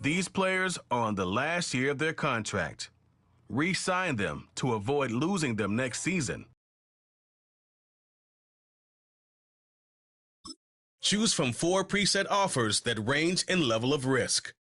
These players are on the last year of their contract. Re-sign them to avoid losing them next season. Choose from 4 preset offers that range in level of risk.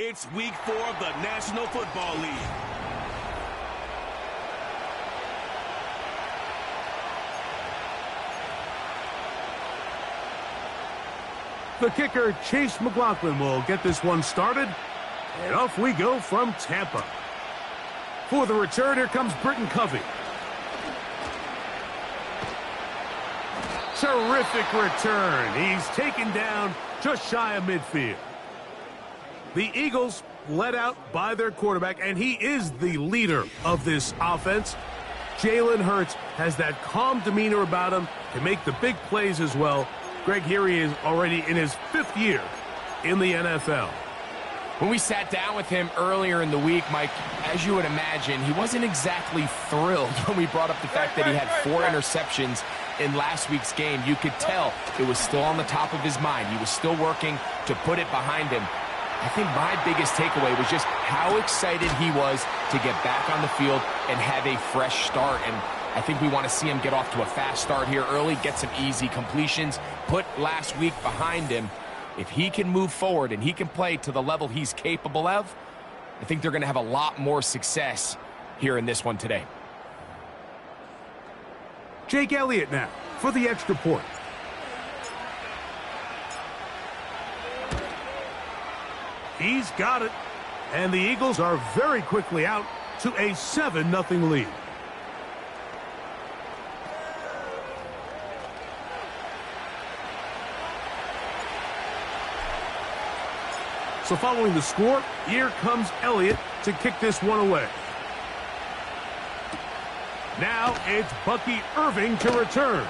It's week 4 of the National Football League. The kicker, Chase McLaughlin, will get this one started. And off we go from Tampa. For the return, here comes Britton Covey. Terrific return. He's taken down just shy of midfield. The Eagles led out by their quarterback, and he is the leader of this offense. Jalen Hurts has that calm demeanor about him to make the big plays as well. Greg, here he is already in his 5th year in the NFL. When we sat down with him earlier in the week, Mike, as you would imagine, he wasn't exactly thrilled when we brought up the fact that he had 4 interceptions in last week's game. You could tell it was still on the top of his mind. He was still working to put it behind him. I think my biggest takeaway was just how excited he was to get back on the field and have a fresh start. And I think we want to see him get off to a fast start here early, get some easy completions, put last week behind him. If he can move forward and he can play to the level he's capable of, I think they're going to have a lot more success here in this one today. Jake Elliott now for the extra point. He's got it. And the Eagles are very quickly out to a 7-0 lead. So following the score, here comes Elliott to kick this one away. Now it's Bucky Irving to return.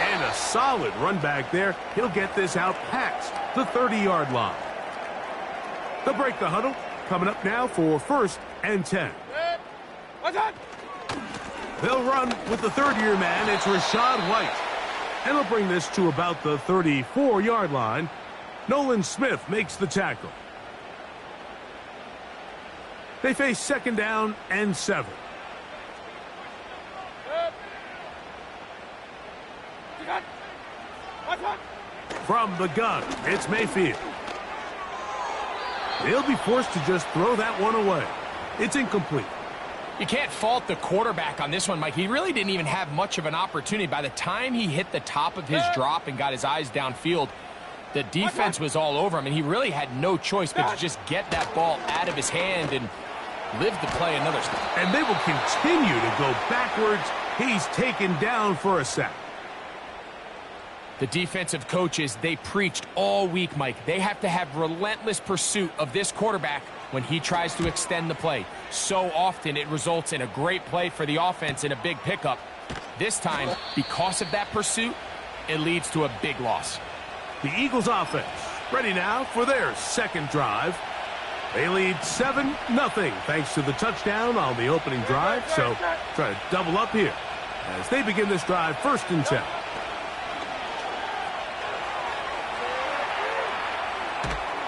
And a solid run back there. He'll get this out past the 30-yard line. They'll break the huddle. Coming up now for 1st and 10. They'll run with the 3rd-year man. It's Rachaad White. And they'll bring this to about the 34-yard line. Nolan Smith makes the tackle. They face 2nd down and 7. From the gun, it's Mayfield. He'll be forced to just throw that one away. It's incomplete. You can't fault the quarterback on this one, Mike. He really didn't even have much of an opportunity. By the time he hit the top of his drop and got his eyes downfield, the defense was all over him, and he really had no choice but to just get that ball out of his hand and live to play another step. And they will continue to go backwards. He's taken down for a sack. The defensive coaches, they preached all week, Mike. They have to have relentless pursuit of this quarterback when he tries to extend the play. So often it results in a great play for the offense and a big pickup. This time, because of that pursuit, it leads to a big loss. The Eagles offense ready now for their second drive. They lead 7-0 thanks to the touchdown on the opening drive. So try to double up here as they begin this drive 1st and 10.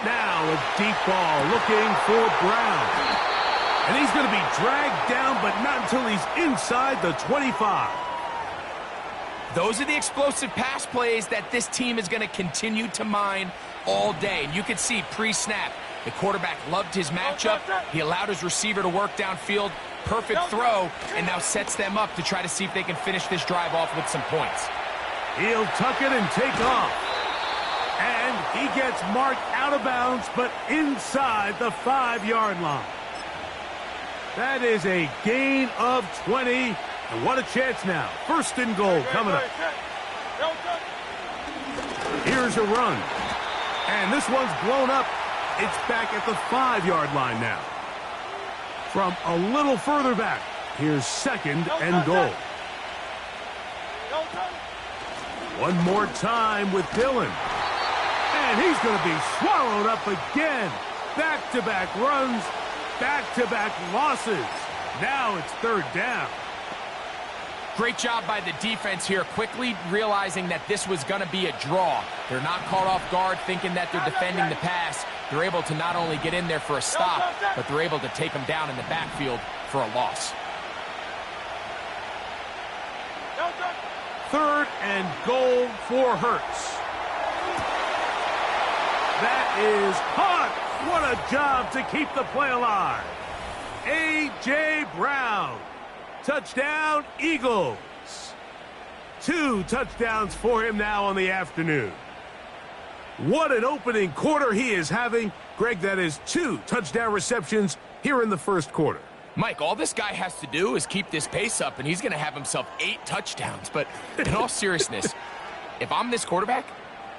Now a deep ball looking for Brown. And he's going to be dragged down, but not until he's inside the 25. Those are the explosive pass plays that this team is going to continue to mine all day. And you can see pre-snap, the quarterback loved his matchup. He allowed his receiver to work downfield. Perfect throw, and now sets them up to try to see if they can finish this drive off with some points. He'll tuck it and take off. And he gets marked out of bounds, but inside the 5-yard line. That is a gain of 20. And what a chance now. 1st and goal coming up. Here's a run. And this one's blown up. It's back at the 5-yard line now. From a little further back, here's 2nd and goal. One more time with Dillon. And he's going to be swallowed up again. Back-to-back runs, back-to-back losses. Now it's 3rd down. Great job by the defense here, quickly realizing that this was going to be a draw. They're not caught off guard thinking that they're defending the pass. They're able to not only get in there for a stop, but they're able to take them down in the backfield for a loss. 3rd and goal for Hurts. That is hot. What a job to keep the play alive. A.J. Brown. Touchdown, Eagles. 2 touchdowns for him now on the afternoon. What an opening quarter he is having. Greg, that is 2 touchdown receptions here in the 1st quarter. Mike, all this guy has to do is keep this pace up, and he's going to have himself 8 touchdowns. But in all seriousness, if I'm this quarterback,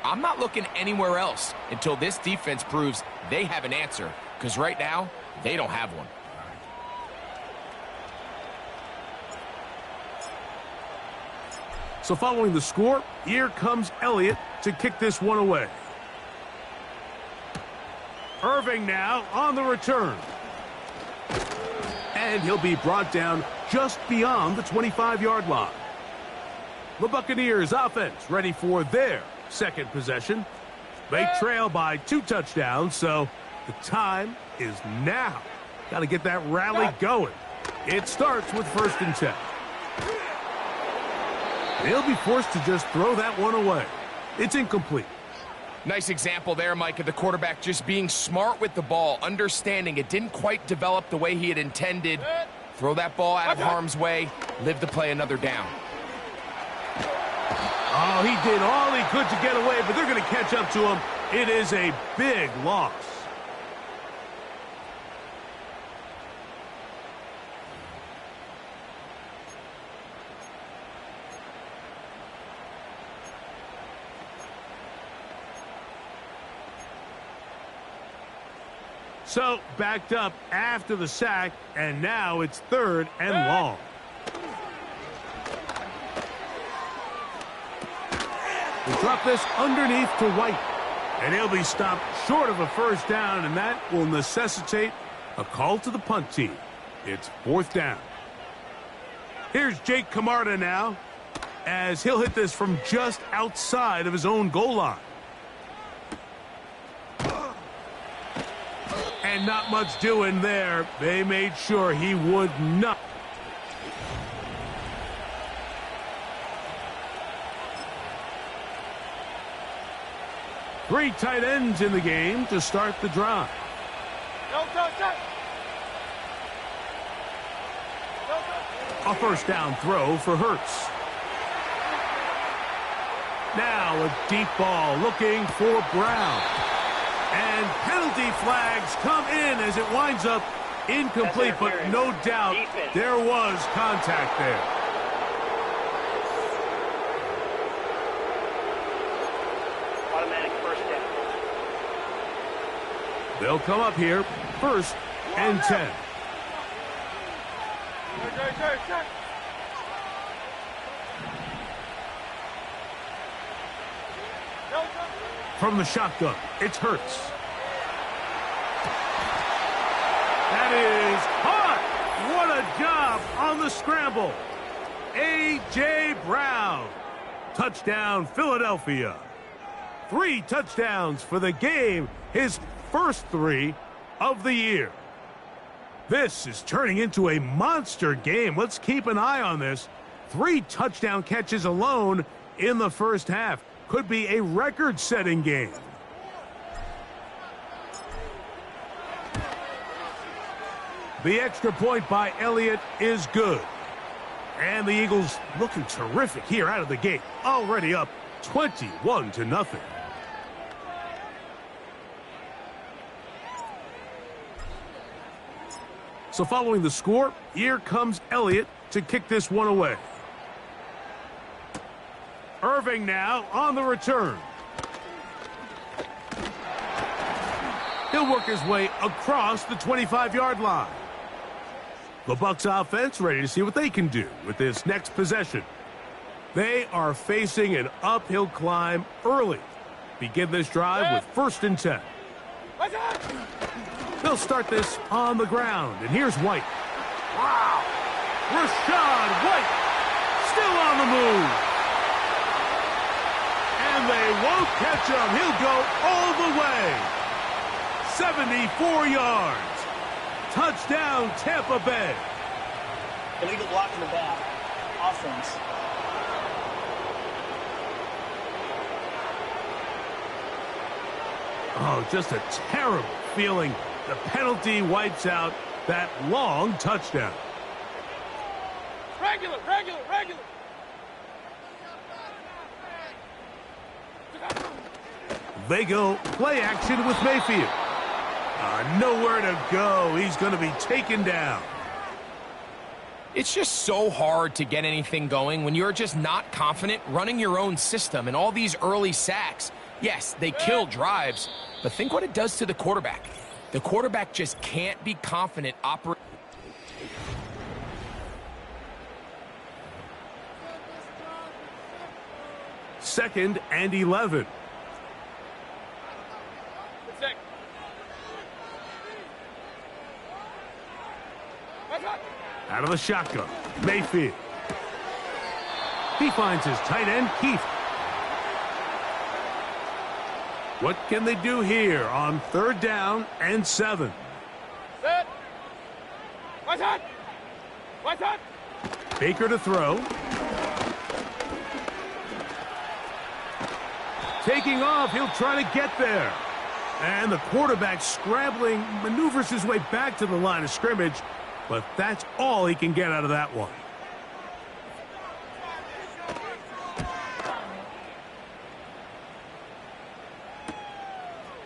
I'm not looking anywhere else until this defense proves they have an answer, because right now, they don't have one. So following the score, here comes Elliott to kick this one away. Irving now on the return. And he'll be brought down just beyond the 25-yard line. The Buccaneers offense ready for their 2nd possession. They trail by 2 touchdowns, so the time is now. Got to get that rally going. It starts with 1st and 10. They'll be forced to just throw that one away. It's incomplete. Nice example there, Mike, of the quarterback just being smart with the ball, understanding it didn't quite develop the way he had intended. Throw that ball out of harm's way, live to play another down. Oh, he did all he could to get away, but they're going to catch up to him. It is a big loss. So, backed up after the sack, and now it's 3rd and long. They drop this underneath to White, and he'll be stopped short of a 1st down, and that will necessitate a call to the punt team. It's 4th down. Here's Jake Camarda now, as he'll hit this from just outside of his own goal line. And not much doing there. They made sure he would not. Three tight ends in the game to start the drive. A first down throw for Hurts. Now a deep ball looking for Brown. And penalty flags come in as it winds up incomplete, but no doubt there was contact there. Automatic first down. They'll come up here, 1st and 10. From the shotgun, it's Hurts. That is hot. What a job on the scramble. A.J. Brown. Touchdown, Philadelphia. 3 touchdowns for the game, his first 3 of the year. This is turning into a monster game. Let's keep an eye on this. 3 touchdown catches alone in the first half. Could be a record-setting game. The extra point by Elliott is good. And the Eagles looking terrific here out of the gate. Already up 21-0. So following the score, here comes Elliott to kick this one away. Irving now on the return. He'll work his way across the 25-yard line. The Bucs offense ready to see what they can do with this next possession. They are facing an uphill climb early. Begin this drive with 1st and 10. They'll start this on the ground, and here's White. Wow! Rachaad White still on the move. And they won't catch him. He'll go all the way. 74 yards. Touchdown, Tampa Bay. Illegal block in the back. Offense. Oh, just a terrible feeling. The penalty wipes out that long touchdown. Regular. They go play action with Mayfield. Nowhere to go. He's going to be taken down. It's just so hard to get anything going when you're just not confident running your own system. And all these early sacks, yes, they kill drives, but think what it does to the quarterback. The quarterback just can't be confident operating. Second and 11. Out of the shotgun, Mayfield. He finds his tight end, Keith. What can they do here on 3rd down and 7? Baker to throw. Taking off, he'll try to get there. And the quarterback scrambling, maneuvers his way back to the line of scrimmage, but that's all he can get out of that one.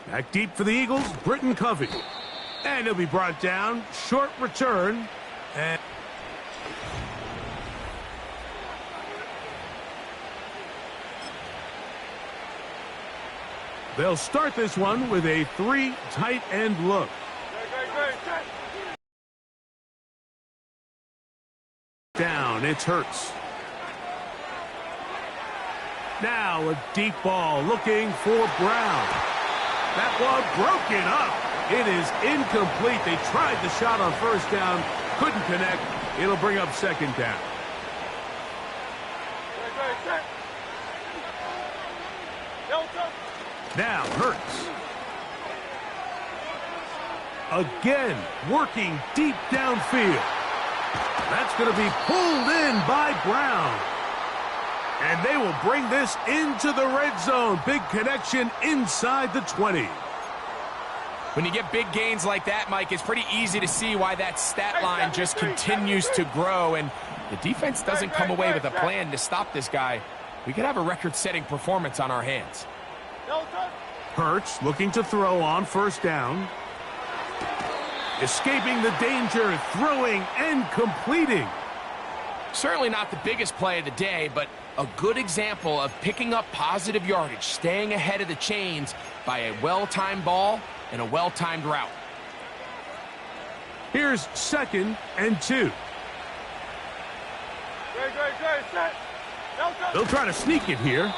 Back deep for the Eagles, Britton Covey. And he'll be brought down, short return, and they'll start this one with a 3 tight end look. Down, it's Hurts. Now a deep ball looking for Brown. That one broken up. It is incomplete. They tried the shot on 1st down, couldn't connect. It'll bring up 2nd down. Now Hurts. Again, working deep downfield. That's going to be pulled in by Brown. And they will bring this into the red zone. Big connection inside the 20. When you get big gains like that, Mike, it's pretty easy to see why that stat line just continues to grow. And the defense doesn't come away with a plan to stop this guy. We could have a record-setting performance on our hands. Hurts looking to throw on first down. Escaping the danger, throwing and completing. Certainly not the biggest play of the day, but a good example of picking up positive yardage, staying ahead of the chains by a well-timed ball and a well-timed route. Here's 2nd and 2. They'll try to sneak it here.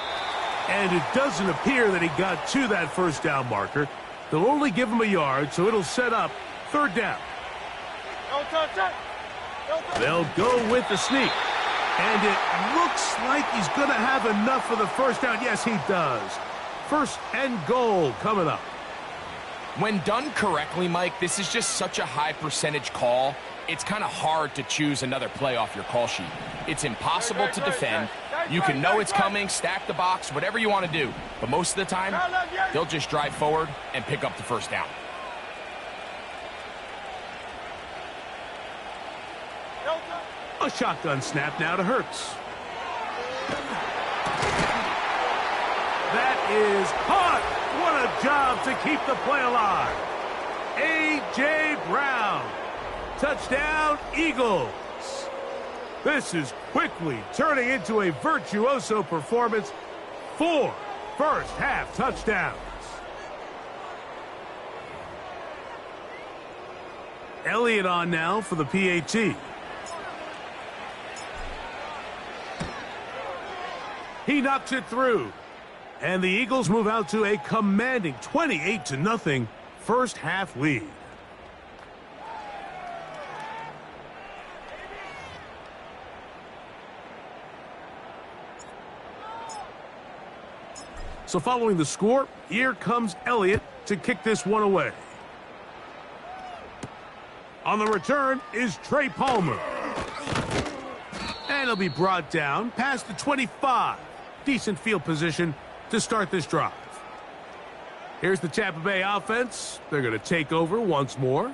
And it doesn't appear that he got to that first down marker. They'll only give him a yard, so it'll set up 3rd down. They'll go with the sneak. And it looks like he's going to have enough for the first down. Yes, he does. 1st and goal coming up. When done correctly, Mike, this is just such a high percentage call. It's kind of hard to choose another play off your call sheet. It's impossible to defend. You can know it's coming, stack the box, whatever you want to do. But most of the time, they'll just drive forward and pick up the first down. A shotgun snap now to Hurts. That is caught. What a job to keep the play alive. A.J. Brown. Touchdown, Eagles. This is quickly turning into a virtuoso performance. 4 first-half touchdowns. Elliott on now for the PAT. He knocks it through. And the Eagles move out to a commanding 28-0 first-half lead. So following the score, here comes Elliott to kick this one away. On the return is Trey Palmer. And he'll be brought down past the 25. Decent field position to start this drive. Here's the Tampa Bay offense. They're going to take over once more.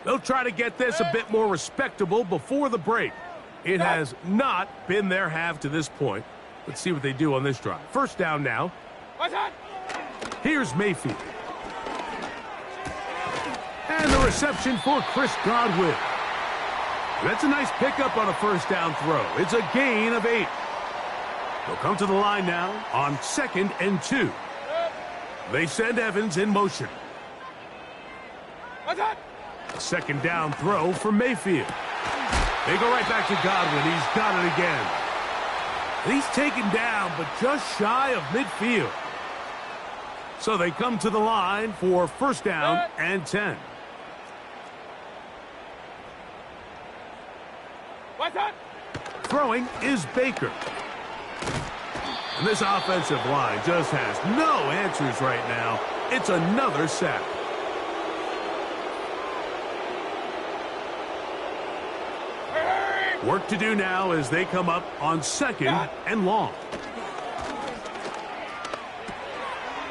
They'll try to get this a bit more respectable before the break. It has not been their half to this point. Let's see what they do on this drive. First down now. Here's Mayfield. And the reception for Chris Godwin. That's a nice pickup on a first down throw. It's a gain of 8. They'll come to the line now on 2nd and 2. They send Evans in motion. Second down throw for Mayfield. They go right back to Godwin. He's got it again. He's taken down, but just shy of midfield. So they come to the line for first down and 10. Throwing is Baker. And this offensive line just has no answers right now. It's another sack. Work to do now as they come up on 2nd and long.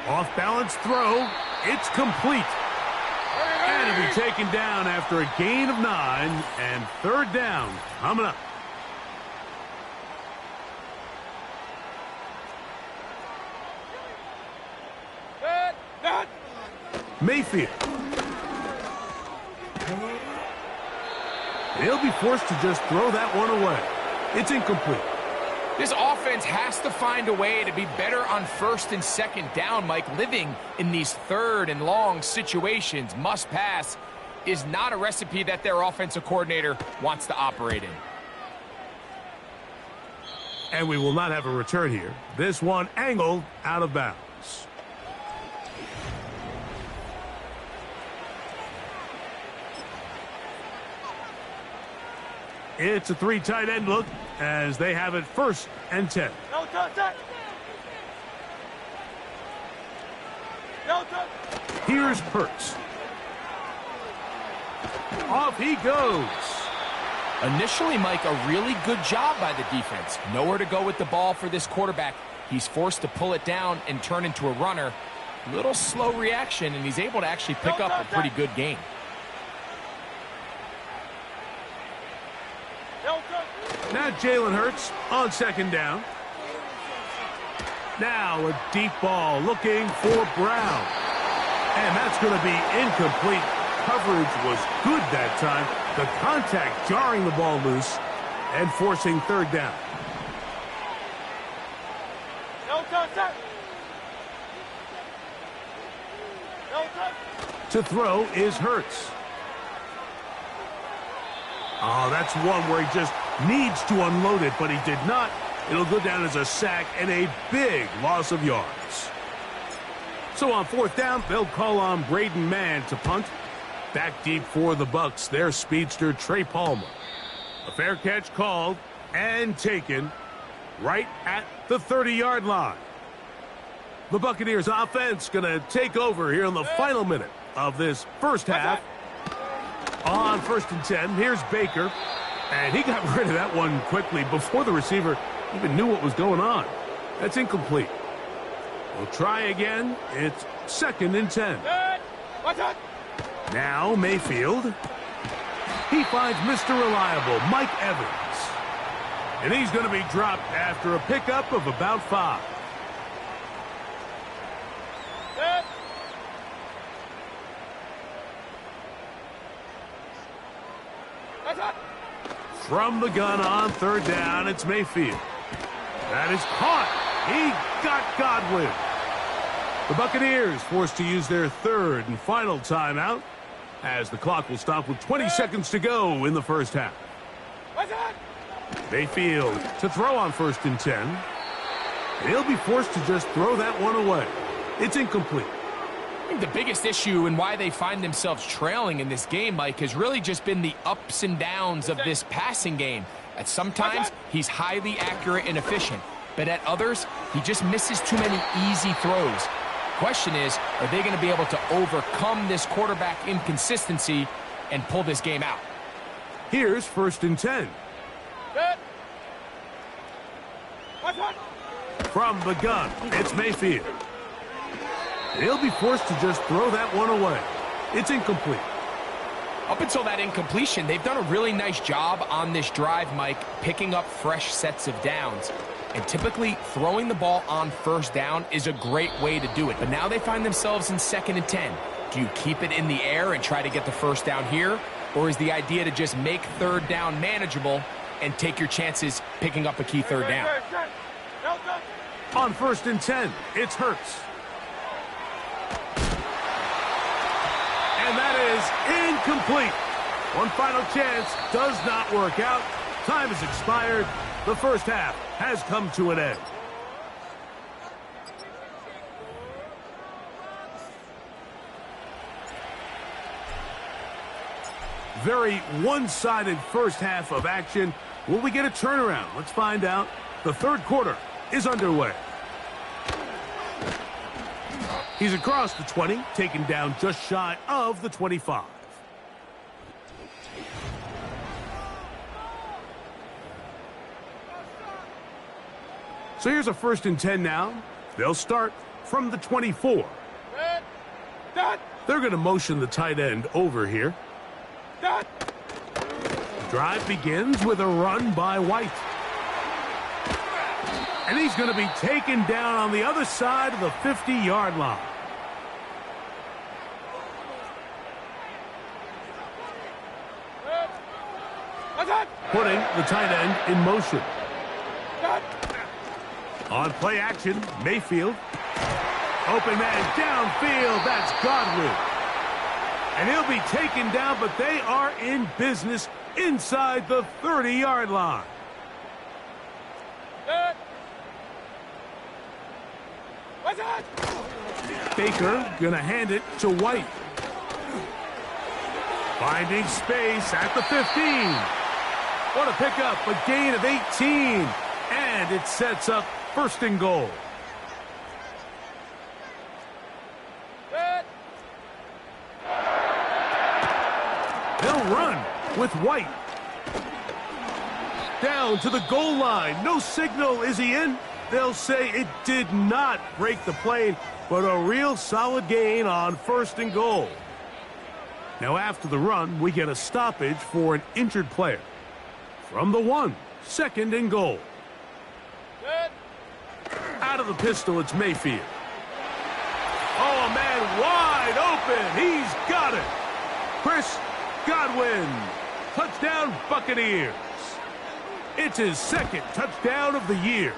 Off-balance throw. It's complete. And it'll be taken down after a gain of 9 and 3rd down coming up. Mayfield. He'll be forced to just throw that one away. It's incomplete. This offense has to find a way to be better on 1st and 2nd down, Mike. Living in these 3rd and long situations, must pass, is not a recipe that their offensive coordinator wants to operate in. And we will not have a return here. This one angled out of bounds. It's a 3 tight end look as they have it 1st and 10. Here's Hurts. Off he goes. Initially, Mike, a really good job by the defense. Nowhere to go with the ball for this quarterback. He's forced to pull it down and turn into a runner. Little slow reaction, and he's able to actually pick up a pretty good gain. Now Jalen Hurts on second down. Now a deep ball looking for Brown. And that's going to be incomplete. Coverage was good that time. The contact jarring the ball loose and forcing third down. To throw is Hurts. Oh, that's one where he just needs to unload it, but he did not. It'll go down as a sack and a big loss of yards. So on fourth down, they'll call on Braden Mann to punt. Back deep for the Bucs, their speedster Trey Palmer. A fair catch called and taken right at the 30-yard line. The Buccaneers offense going to take over here in the final minute of this first half. On 1st and 10, here's Baker. And he got rid of that one quickly before the receiver even knew what was going on. That's incomplete. We'll try again. It's 2nd and 10. Now Mayfield. He finds Mr. Reliable, Mike Evans. And he's going to be dropped after a pickup of about 5. From the gun on third down, it's Mayfield. That is caught. He got Godwin. The Buccaneers forced to use their third and final timeout as the clock will stop with 20 seconds to go in the first half. Mayfield to throw on 1st and 10. He'll be forced to just throw that one away. It's incomplete. I think the biggest issue and why they find themselves trailing in this game, Mike, has really just been the ups and downs of this passing game. At sometimes, he's highly accurate and efficient, but at others, he just misses too many easy throws. Question is, are they going to be able to overcome this quarterback inconsistency and pull this game out? Here's 1st and 10. From the gun, it's Mayfield. He'll be forced to just throw that one away. It's incomplete. Up until that incompletion, they've done a really nice job on this drive, Mike, picking up fresh sets of downs. And typically, throwing the ball on 1st down is a great way to do it. But now they find themselves in 2nd and 10. Do you keep it in the air and try to get the 1st down here? Or is the idea to just make 3rd down manageable and take your chances picking up a key 3rd down? On 1st and 10, it's Hurts. And that is incomplete. One final chance does not work out. Time has expired. The first half has come to an end. Very one-sided first half of action. Will we get a turnaround? Let's find out. The third quarter is underway. He's across the 20, taken down just shy of the 25. So here's a 1st and 10 now. They'll start from the 24. They're going to motion the tight end over here. The drive begins with a run by White. And he's going to be taken down on the other side of the 50-yard line. Putting the tight end in motion. On play action, Mayfield. Open man downfield, that's Godwin. And he'll be taken down, but they are in business inside the 30-yard line. Baker gonna hand it to White. Finding space at the 15. What a pickup, a gain of 18. And it sets up 1st and goal. They'll run with White. down to the goal line. No signal. Is he in? They'll say it did not break the plane, but a real solid gain on 1st and goal. Now after the run, we get a stoppage for an injured player. From the 1, 2nd and goal. Out of the pistol, it's Mayfield. Oh, man, wide open. He's got it. Chris Godwin. Touchdown, Buccaneers. It's his 2nd touchdown of the year.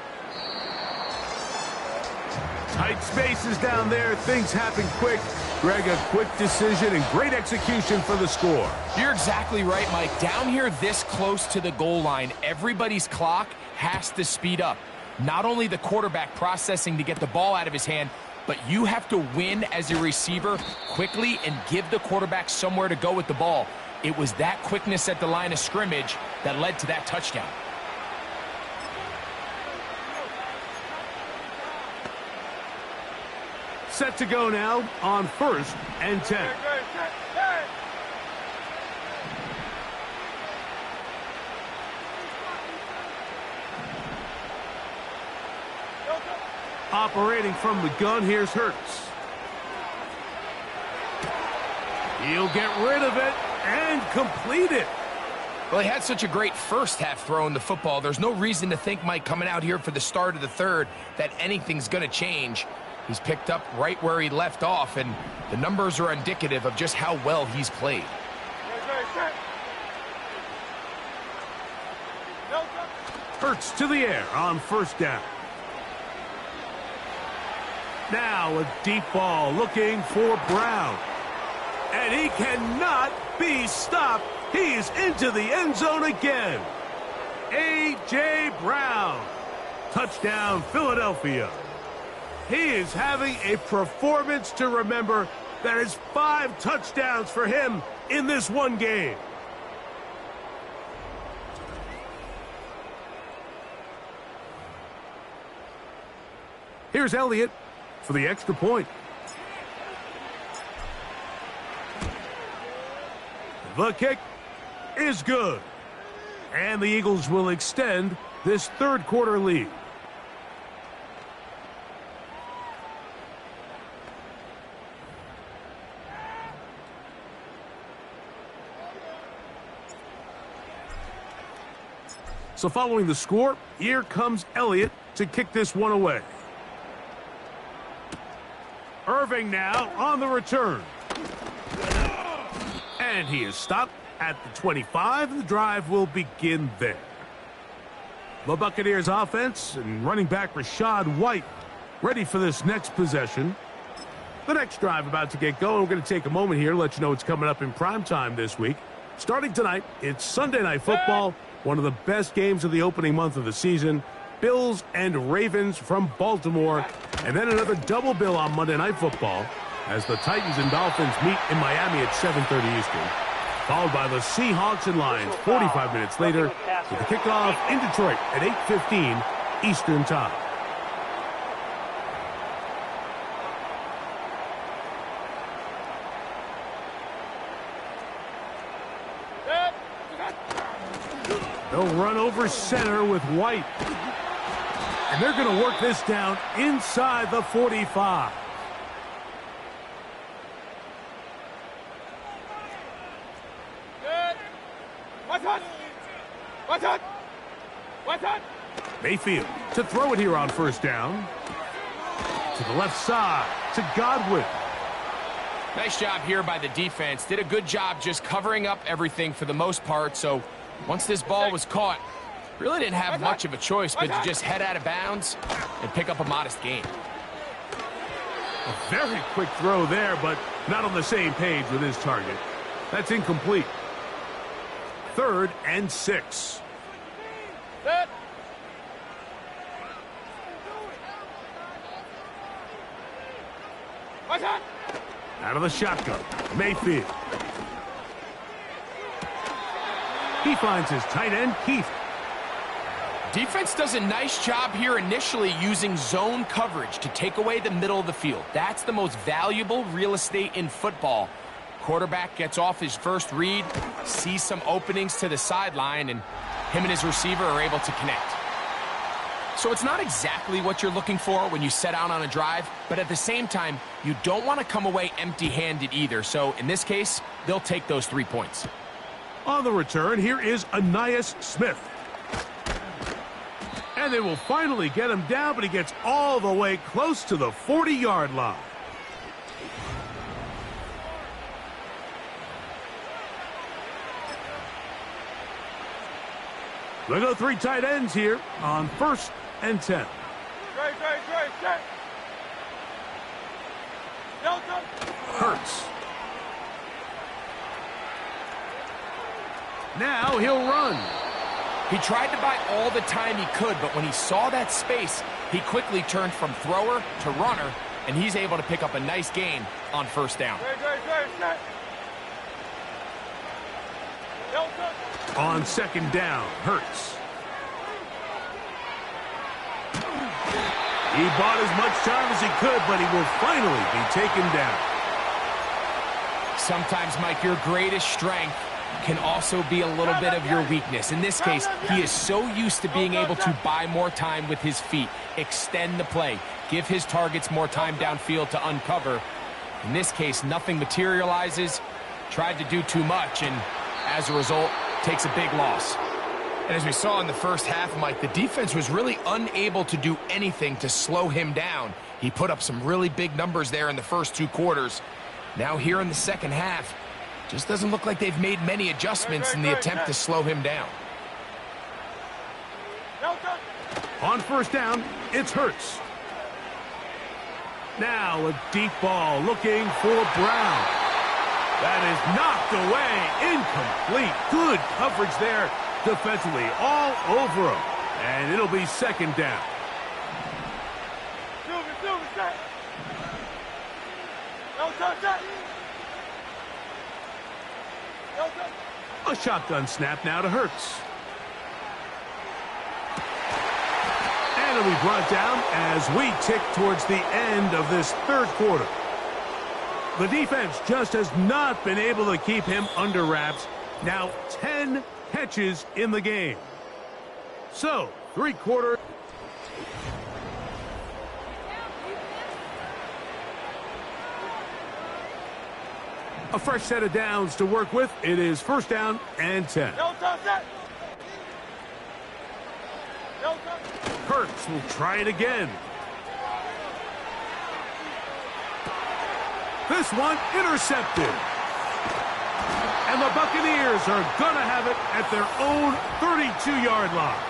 Tight spaces down there. Things happen quick. Greg, a quick decision and great execution for the score. You're exactly right, Mike. Down here this close to the goal line, everybody's clock has to speed up. Not only the quarterback processing to get the ball out of his hand, but you have to win as a receiver quickly and give the quarterback somewhere to go with the ball. It was that quickness at the line of scrimmage that led to that touchdown. Set to go now on 1st and 10. Operating from the gun, here's Hurts. He'll get rid of it and complete it. Well, he had such a great first half throwing the football. There's no reason to think, Mike, coming out here for the start of the 3rd, that anything's going to change. He's picked up right where he left off, and the numbers are indicative of just how well he's played. Hurts to the air on 1st down. Now a deep ball looking for Brown. And he cannot be stopped. He is into the end zone again. A.J. Brown. Touchdown, Philadelphia. He is having a performance to remember. That is 5 touchdowns for him in this one game. Here's Elliott for the extra point. The kick is good. And the Eagles will extend this 3rd quarter lead. So following the score, here comes Elliott to kick this one away. Irving now on the return. And he is stopped at the 25. The drive will begin there. The Buccaneers offense and running back Rachaad White ready for this next possession. The next drive about to get going. We're going to take a moment here to let you know what's coming up in prime time this week. Starting tonight, it's Sunday Night Football, one of the best games of the opening month of the season. Bills and Ravens from Baltimore. And then another double bill on Monday Night Football as the Titans and Dolphins meet in Miami at 7:30 Eastern. Followed by the Seahawks and Lions 45 minutes later with the kickoff in Detroit at 8:15 Eastern Time. They'll run over center with White. And they're going to work this down inside the 45. Mayfield to throw it here on 1st down. To the left side to Godwin. Nice job here by the defense. Did a good job just covering up everything for the most part. So once this ball was caught, really didn't have much of a choice but to just head out of bounds and pick up a modest gain. A very quick throw there, but not on the same page with his target. That's incomplete. 3rd and 6. Out of the shotgun, Mayfield. He finds his tight end, Keith. Defense does a nice job here initially using zone coverage to take away the middle of the field. That's the most valuable real estate in football. Quarterback gets off his first read, sees some openings to the sideline, and him and his receiver are able to connect. So it's not exactly what you're looking for when you set out on a drive, but at the same time, you don't want to come away empty-handed either. So in this case, they'll take those 3 points. On the return, here is Ainias Smith. And they will finally get him down, but he gets all the way close to the 40-yard line. They go 3 tight ends here on 1st and 10. Hurts. Now he'll run. He tried to buy all the time he could, but when he saw that space, he quickly turned from thrower to runner, and he's able to pick up a nice gain on 1st down. On 2nd down, Hurts. He bought as much time as he could, but he will finally be taken down. Sometimes, Mike, your greatest strength can also be a little bit of your weakness. In this case, he is so used to being able to buy more time with his feet, extend the play, give his targets more time downfield to uncover. In this case, nothing materializes, tried to do too much, and as a result, takes a big loss. And as we saw in the first half, Mike, the defense was really unable to do anything to slow him down. He put up some really big numbers there in the first 2 quarters. Now here in the second half, just doesn't look like they've made many adjustments in the attempt to slow him down. On 1st down, it's Hurts. Now a deep ball looking for Brown. That is knocked away, incomplete. Good coverage there defensively, all over him. And it'll be 2nd down. A shotgun snap now to Hurts. And it'll be brought down as we tick towards the end of this 3rd quarter. The defense just has not been able to keep him under wraps. Now 10 catches in the game. So, 3 quarters. A fresh set of downs to work with. It is 1st down and 10. Hurts will try it again. This one intercepted. And the Buccaneers are going to have it at their own 32-yard line.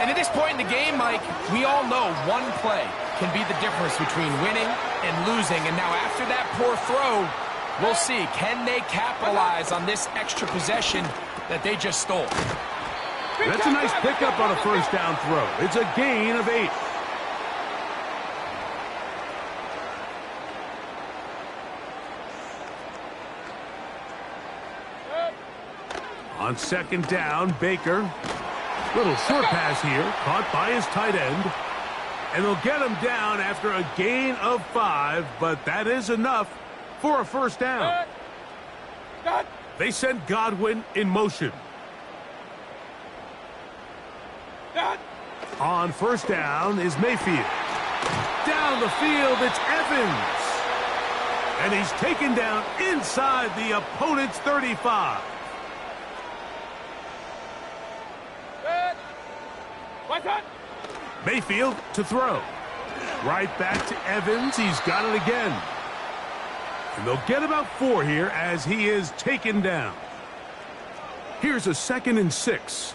And at this point in the game, Mike, we all know one play can be the difference between winning and losing. And now after that poor throw, we'll see, can they capitalize on this extra possession that they just stole? That's a nice pickup on a 1st down throw. It's a gain of 8. On 2nd down, Baker. Little short pass here, caught by his tight end. And they'll get him down after a gain of 5, but that is enough for a 1st down. They send Godwin in motion. On 1st down is Mayfield. Down the field, it's Evans. And he's taken down inside the opponent's 35. Mayfield to throw. Right back to Evans. He's got it again. And they'll get about 4 here as he is taken down. Here's a 2nd and 6.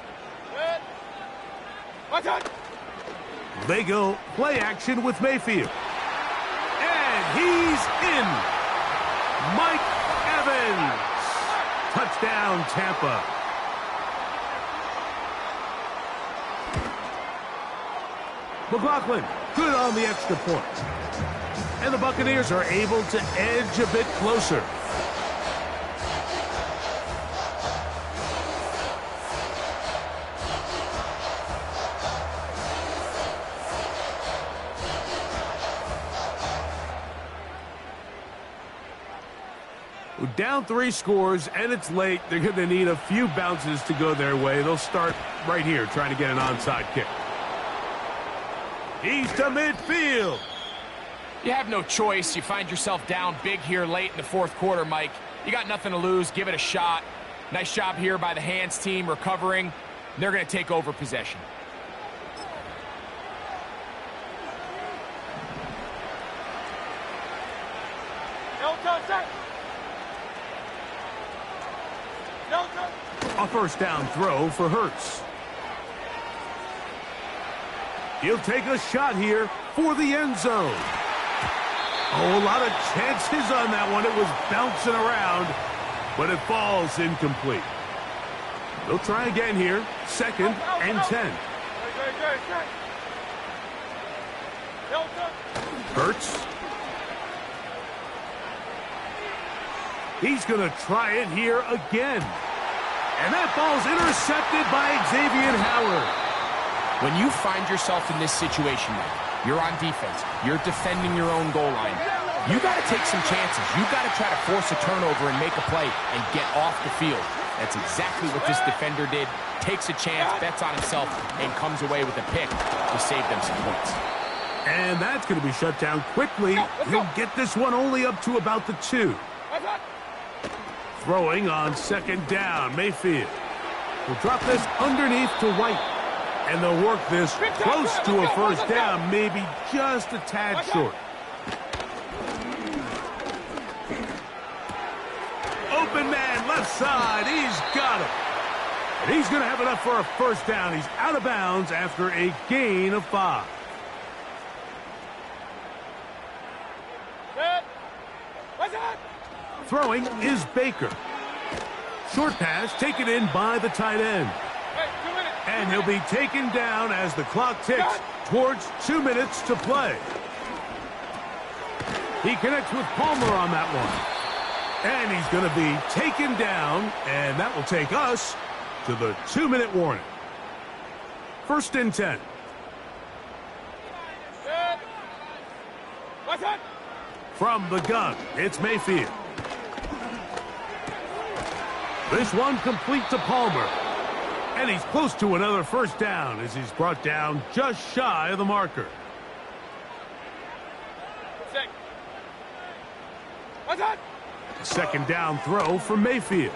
They go play action with Mayfield. And he's in. Mike Evans. Touchdown, Tampa. McLaughlin, good on the extra point. And the Buccaneers are able to edge a bit closer. We're down 3 scores, and it's late. They're going to need a few bounces to go their way. They'll start right here trying to get an onside kick. He's to midfield. You have no choice. You find yourself down big here late in the fourth quarter, Mike. You got nothing to lose. Give it a shot. Nice job here by the hands team recovering. They're going to take over possession. A first down throw for Hurts. He'll take a shot here for the end zone. Oh, a lot of chances on that one. It was bouncing around, but it falls incomplete. They'll try again here. 2nd and 10. Hurts. He's going to try it here again. And that ball's intercepted by Xavier Howard. When you find yourself in this situation, Mike, you're on defense, you're defending your own goal line, you got to take some chances. You got to try to force a turnover and make a play and get off the field. That's exactly what this defender did. Takes a chance, bets on himself, and comes away with a pick to save them some points. And that's going to be shut down quickly. He'll get this one only up to about the 2. Throwing on 2nd down, Mayfield will drop this underneath to White. And they'll work this close to a first down, maybe just a tad short. Open man, left side, he's got him. And he's going to have enough for a first down. He's out of bounds after a gain of 5. Throwing is Baker. Short pass taken in by the tight end. And he'll be taken down as the clock ticks towards 2 minutes to play. He connects with Palmer on that one. And he's going to be taken down, and that will take us to the 2-minute warning. 1st and 10. From the gun, it's Mayfield. This one complete to Palmer. And he's close to another first down as he's brought down just shy of the marker. Second down throw for Mayfield.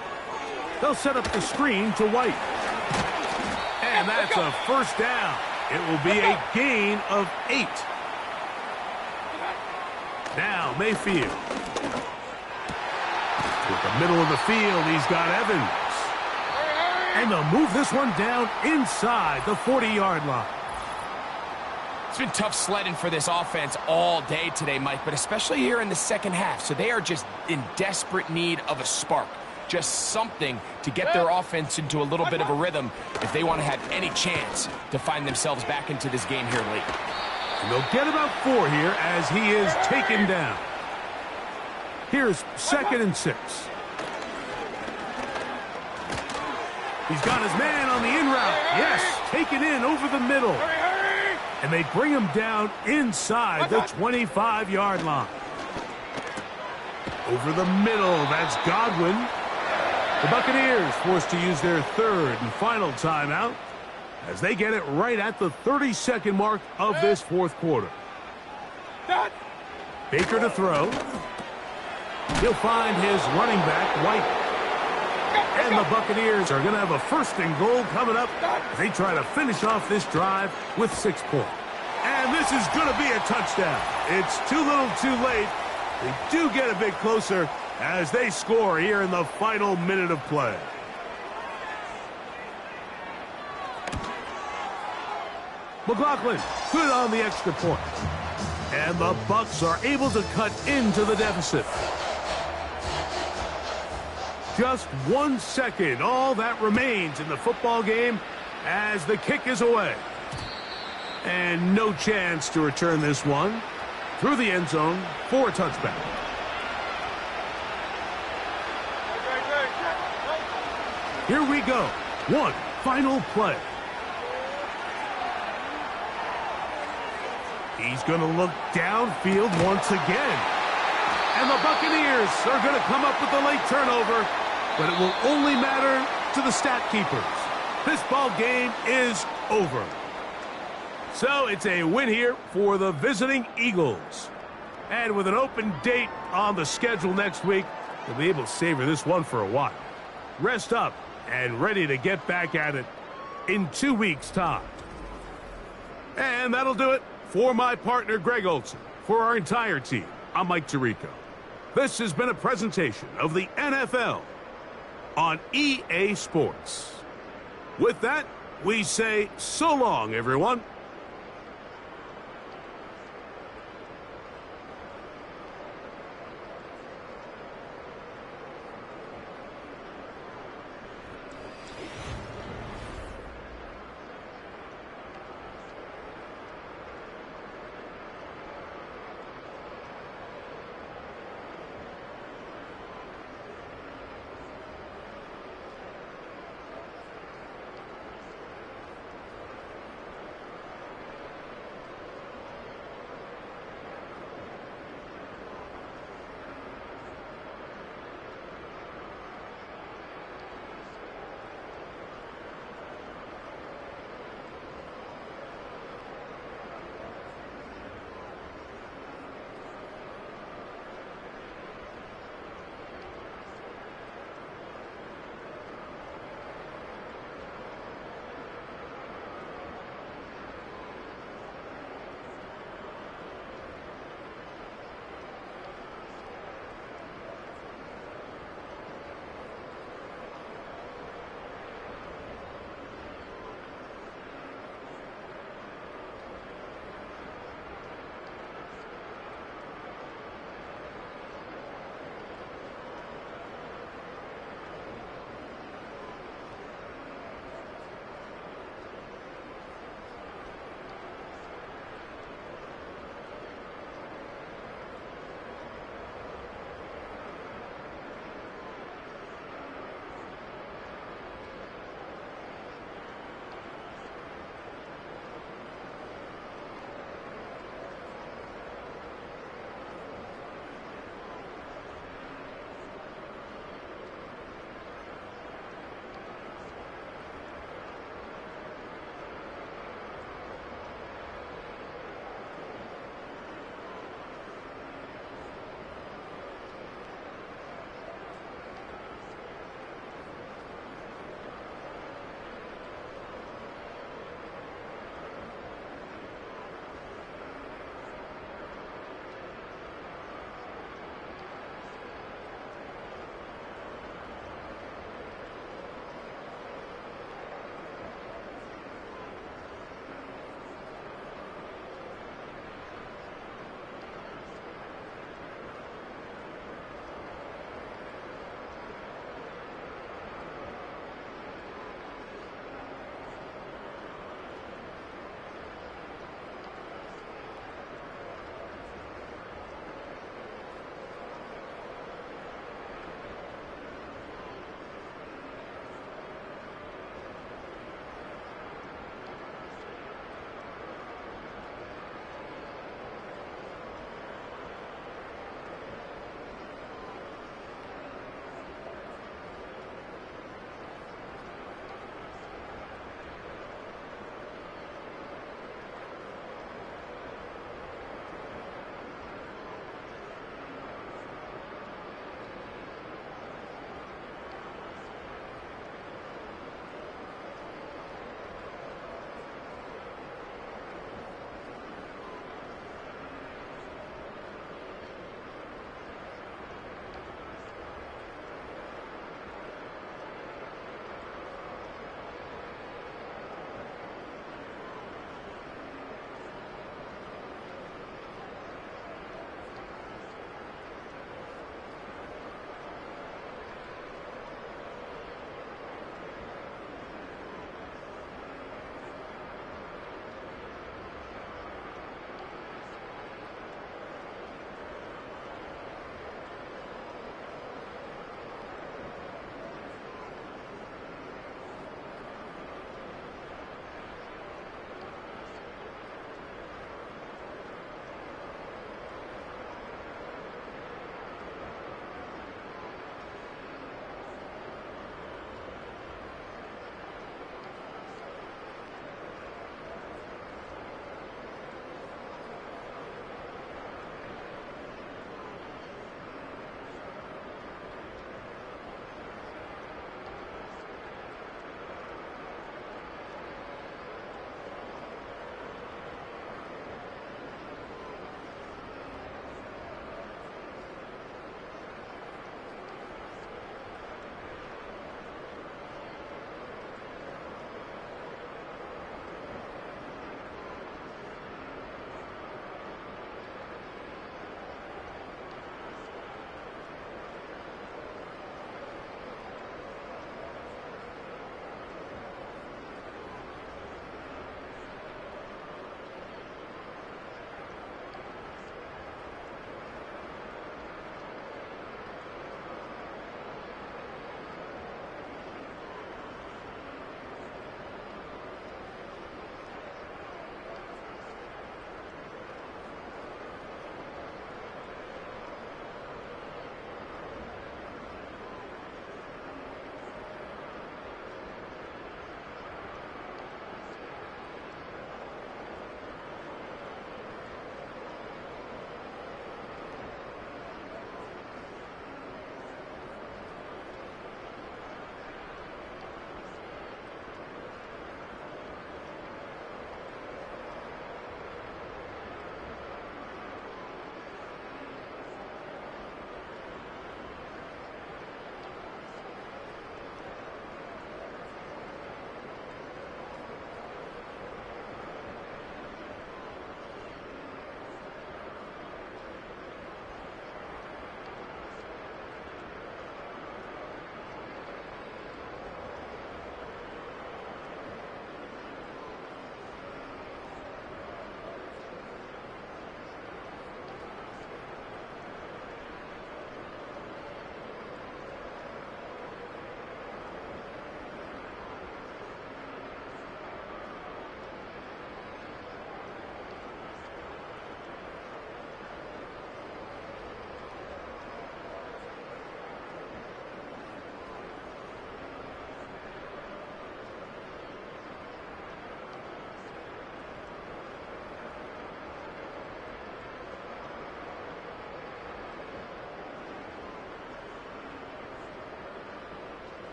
They'll set up the screen to White. And that's a first down. It will be a gain of 8. Now Mayfield. With the middle of the field, he's got Evans. And they'll move this one down inside the 40-yard line. It's been tough sledding for this offense all day today, Mike, but especially here in the second half. So they are just in desperate need of a spark. Just something to get their offense into a little bit of a rhythm if they want to have any chance to find themselves back into this game here late. And they'll get about 4 here as he is taken down. Here's 2nd and 6. He's got his man on the in route. Yes, taken in over the middle. And they bring him down inside the 25-yard line. Over the middle, that's Godwin. The Buccaneers forced to use their 3rd and final timeout as they get it right at the 30-second mark of this 4th quarter. Baker to throw. He'll find his running back, White. And the Buccaneers are going to have a 1st and goal coming up as they try to finish off this drive with 6 points. And this is going to be a touchdown. It's too little too late. They do get a bit closer as they score here in the final minute of play. McLaughlin good on the extra point. And the Bucs are able to cut into the deficit. Just 1 second, all that remains in the football game as the kick is away. And no chance to return this one through the end zone for a touchback. Here we go. One final play. He's going to look downfield once again. And the Buccaneers are going to come up with a late turnover, but it will only matter to the stat keepers. This ball game is over. So it's a win here for the visiting Eagles. And with an open date on the schedule next week, they'll be able to savor this one for a while. Rest up and ready to get back at it in 2 weeks' time. And that'll do it for my partner, Greg Olson. For our entire team, I'm Mike Tirico. This has been a presentation of the NFL on EA Sports. With that, we say so long, everyone.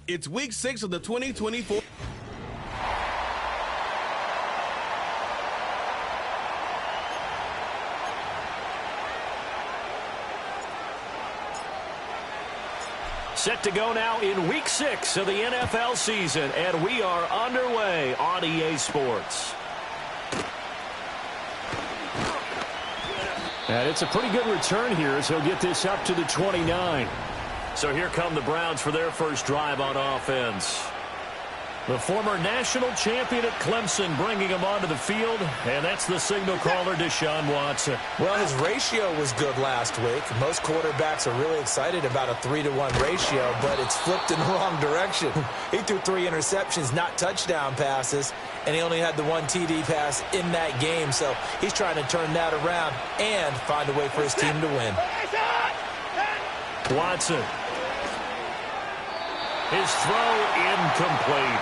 It's week 6 of the 2024. Set to go now in week 6 of the NFL season, and we are underway on EA Sports. And it's a pretty good return here as he'll get this up to the 29. So here come the Browns for their first drive on offense. The former national champion at Clemson bringing him onto the field, and that's the signal caller, Deshaun Watson. Well, his ratio was good last week. Most quarterbacks are really excited about a 3-to-1 ratio, but it's flipped in the wrong direction. He threw 3 interceptions, not touchdown passes, and he only had the 1 TD pass in that game. So he's trying to turn that around and find a way for his team to win. Watson. His throw incomplete.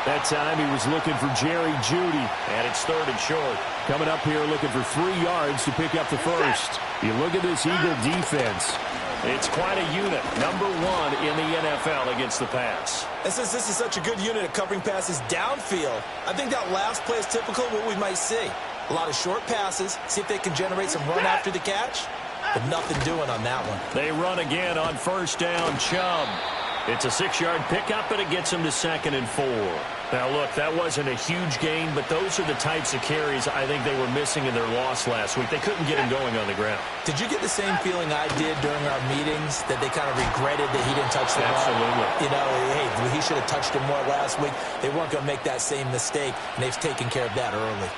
That time he was looking for Jerry Jeudy, and it's 3rd and short. Coming up here looking for 3 yards to pick up the first. You look at this Eagle defense. It's quite a unit, number 1 in the NFL against the pass. And since this is such a good unit at covering passes downfield, I think that last play is typical of what we might see. A lot of short passes, see if they can generate some run after the catch, but nothing doing on that one. They run again on 1st down, Chubb. It's a 6-yard pickup, and it gets him to 2nd and 4. Now, look, that wasn't a huge gain, but those are the types of carries I think they were missing in their loss last week. They couldn't get him going on the ground. Did you get the same feeling I did during our meetings, that they kind of regretted that he didn't touch the ball? Absolutely. You know, hey, he should have touched him more last week. They weren't going to make that same mistake, and they've taken care of that early.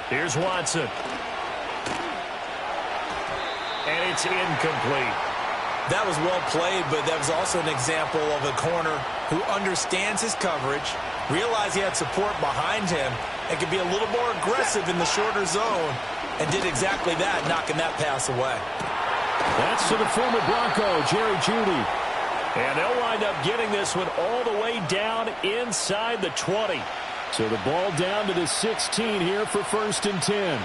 Here's Watson. And it's incomplete. That was well played, but that was also an example of a corner who understands his coverage, realized he had support behind him, and could be a little more aggressive in the shorter zone, and did exactly that, knocking that pass away. That's to the former Bronco, Jerry Jeudy. And they'll wind up getting this one all the way down inside the 20. So the ball down to the 16 here for 1st and 10.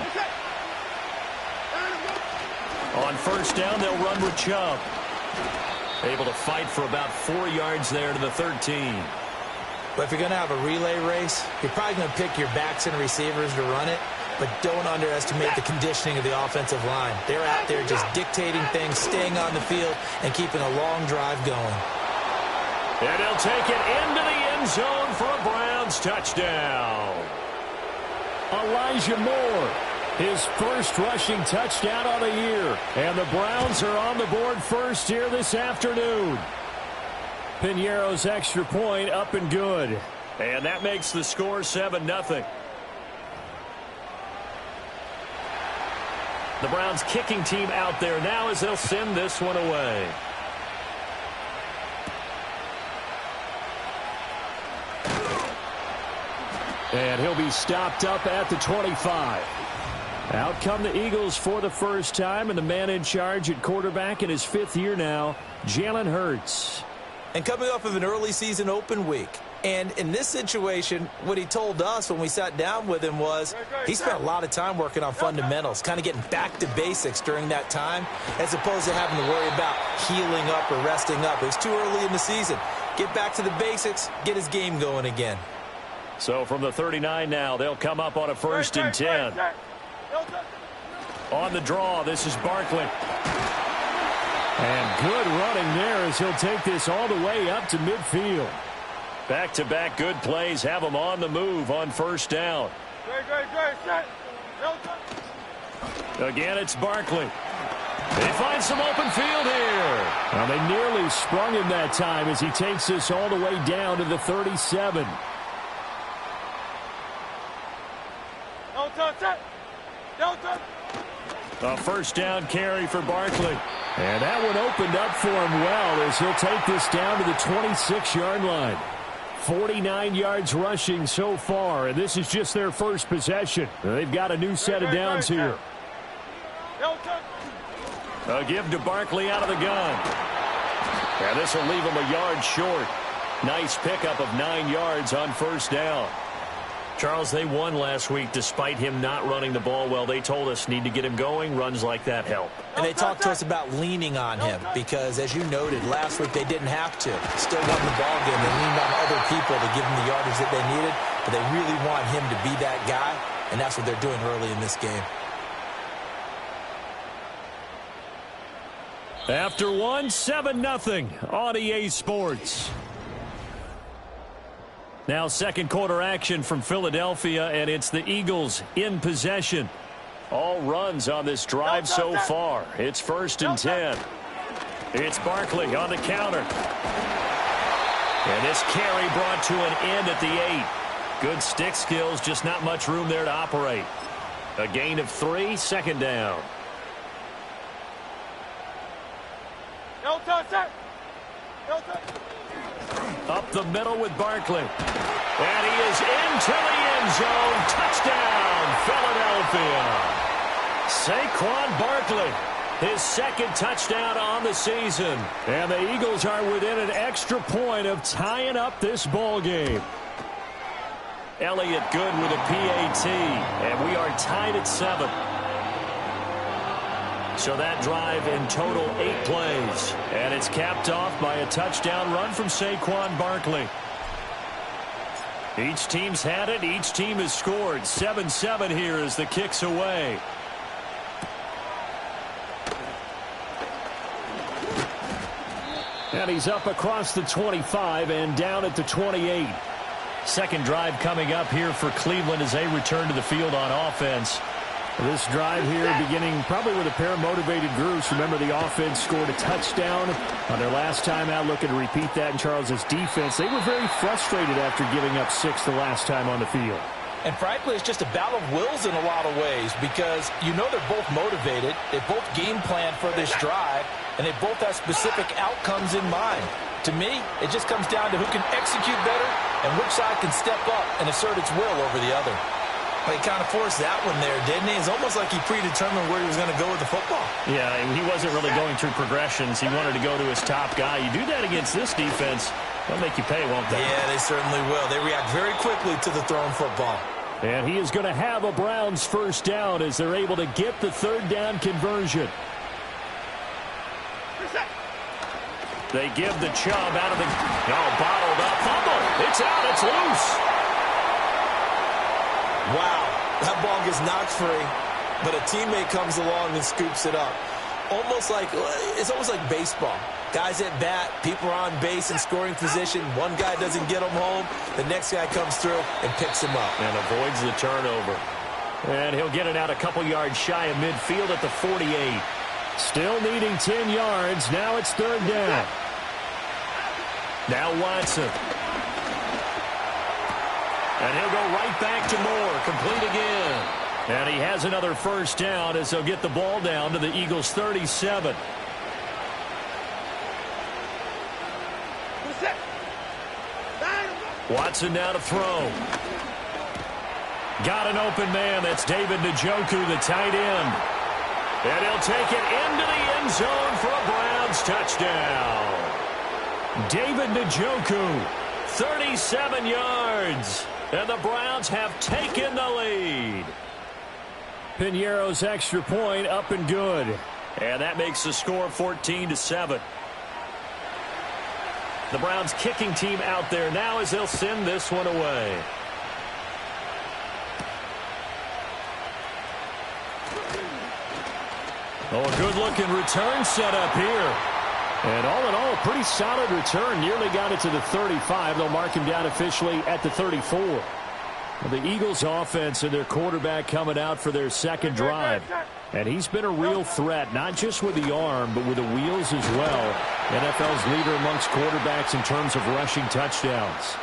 On 1st down, they'll run with Chubb. Able to fight for about 4 yards there to the 13. But if you're going to have a relay race, you're probably going to pick your backs and receivers to run it, but don't underestimate the conditioning of the offensive line. They're out there just dictating things, staying on the field, and keeping a long drive going. And he'll take it into the end zone for a Browns touchdown. Elijah Moore, his first rushing touchdown of the year. And the Browns are on the board first here this afternoon. Piñeiro's extra point up and good. And that makes the score 7-0. The Browns kicking team out there now as they'll send this one away. And he'll be stopped up at the 25. Out come the Eagles for the first time, and the man in charge at quarterback in his 5th year now, Jalen Hurts. And coming off of an early season open week. And in this situation, what he told us when we sat down with him was he spent a lot of time working on fundamentals, kind of getting back to basics during that time, as opposed to having to worry about healing up or resting up. It was too early in the season. Get back to the basics, get his game going again. So from the 39 now, they'll come up on a 1st and 10. On the draw, this is Barkley. And good running there as he'll take this all the way up to midfield. Back-to-back good plays have him on the move on 1st down. Again, it's Barkley. They find some open field here. Now, they nearly sprung him that time as he takes this all the way down to the 37. A 1st down carry for Barkley. And that one opened up for him well as he'll take this down to the 26-yard line. 49 yards rushing so far, and this is just their first possession. They've got a new set of downs here. A give to Barkley out of the gun. And this will leave him a yard short. Nice pickup of 9 yards on 1st down. Charles, they won last week despite him not running the ball well. They told us need to get him going. Runs like that help. And they talked to us about leaning on him because, as you noted, last week they didn't have to. Still won the ball game. They leaned on other people to give them the yardage that they needed, but they really want him to be that guy, and that's what they're doing early in this game. After one, 7-0 on EA Sports. Now 2nd quarter action from Philadelphia, and it's the Eagles in possession. All runs on this drive so far. It's 1st and 10. It's Barkley on the counter. And this carry brought to an end at the 8. Good stick skills, just not much room there to operate. A gain of 3, 2nd down. Up the middle with Barkley. And he is into the end zone. Touchdown, Philadelphia. Saquon Barkley, his 2nd touchdown on the season. And the Eagles are within an extra point of tying up this ball game. Elliott good with a PAT. And we are tied at 7. So that drive in total 8 plays. And it's capped off by a touchdown run from Saquon Barkley. Each team's had it. Each team has scored. 7-7 here as the kick's away. And he's up across the 25 and down at the 28. Second drive coming up here for Cleveland as they return to the field on offense. This drive here beginning probably with a pair of motivated groups. Remember, the offense scored a touchdown on their last time out. Looking to repeat that in Charles' defense. They were very frustrated after giving up 6 the last time on the field. And frankly, it's just a battle of wills in a lot of ways because you know they're both motivated. They both game plan for this drive, and they both have specific outcomes in mind. To me, it just comes down to who can execute better and which side can step up and assert its will over the other. He kind of forced that one there, didn't he? It's almost like he predetermined where he was going to go with the football. Yeah, he wasn't really going through progressions. He wanted to go to his top guy. You do that against this defense, they'll make you pay, won't they? Yeah, they certainly will. They react very quickly to the thrown football. And he is going to have a Browns first down as they're able to get the third down conversion. They give the Chubb out of the... bottled up. Fumble. It's out. It's loose. Wow. That ball gets knocked free, but a teammate comes along and scoops it up. It's almost like baseball. Guys at bat, people are on base in scoring position. One guy doesn't get him home. The next guy comes through and picks him up. And avoids the turnover. And he'll get it out a couple yards shy of midfield at the 48. Still needing 10 yards. Now it's third down. Now Watson. And he'll go right back to Moore. Complete again. And he has another first down as they'll get the ball down to the Eagles' 37. Watson now to throw. Got an open man. That's David Njoku, the tight end. And he'll take it into the end zone for a Browns touchdown. David Njoku, 37 yards. And the Browns have taken the lead. Piñeiro's extra point up and good. And that makes the score 14-7. The Browns kicking team out there now as they'll send this one away. Oh, a good-looking return set up here. And all in all, a pretty solid return. Nearly got it to the 35. They'll mark him down officially at the 34. Well, the Eagles offense and their quarterback coming out for their second drive. And he's been a real threat, not just with the arm, but with the wheels as well. NFL's leader amongst quarterbacks in terms of rushing touchdowns.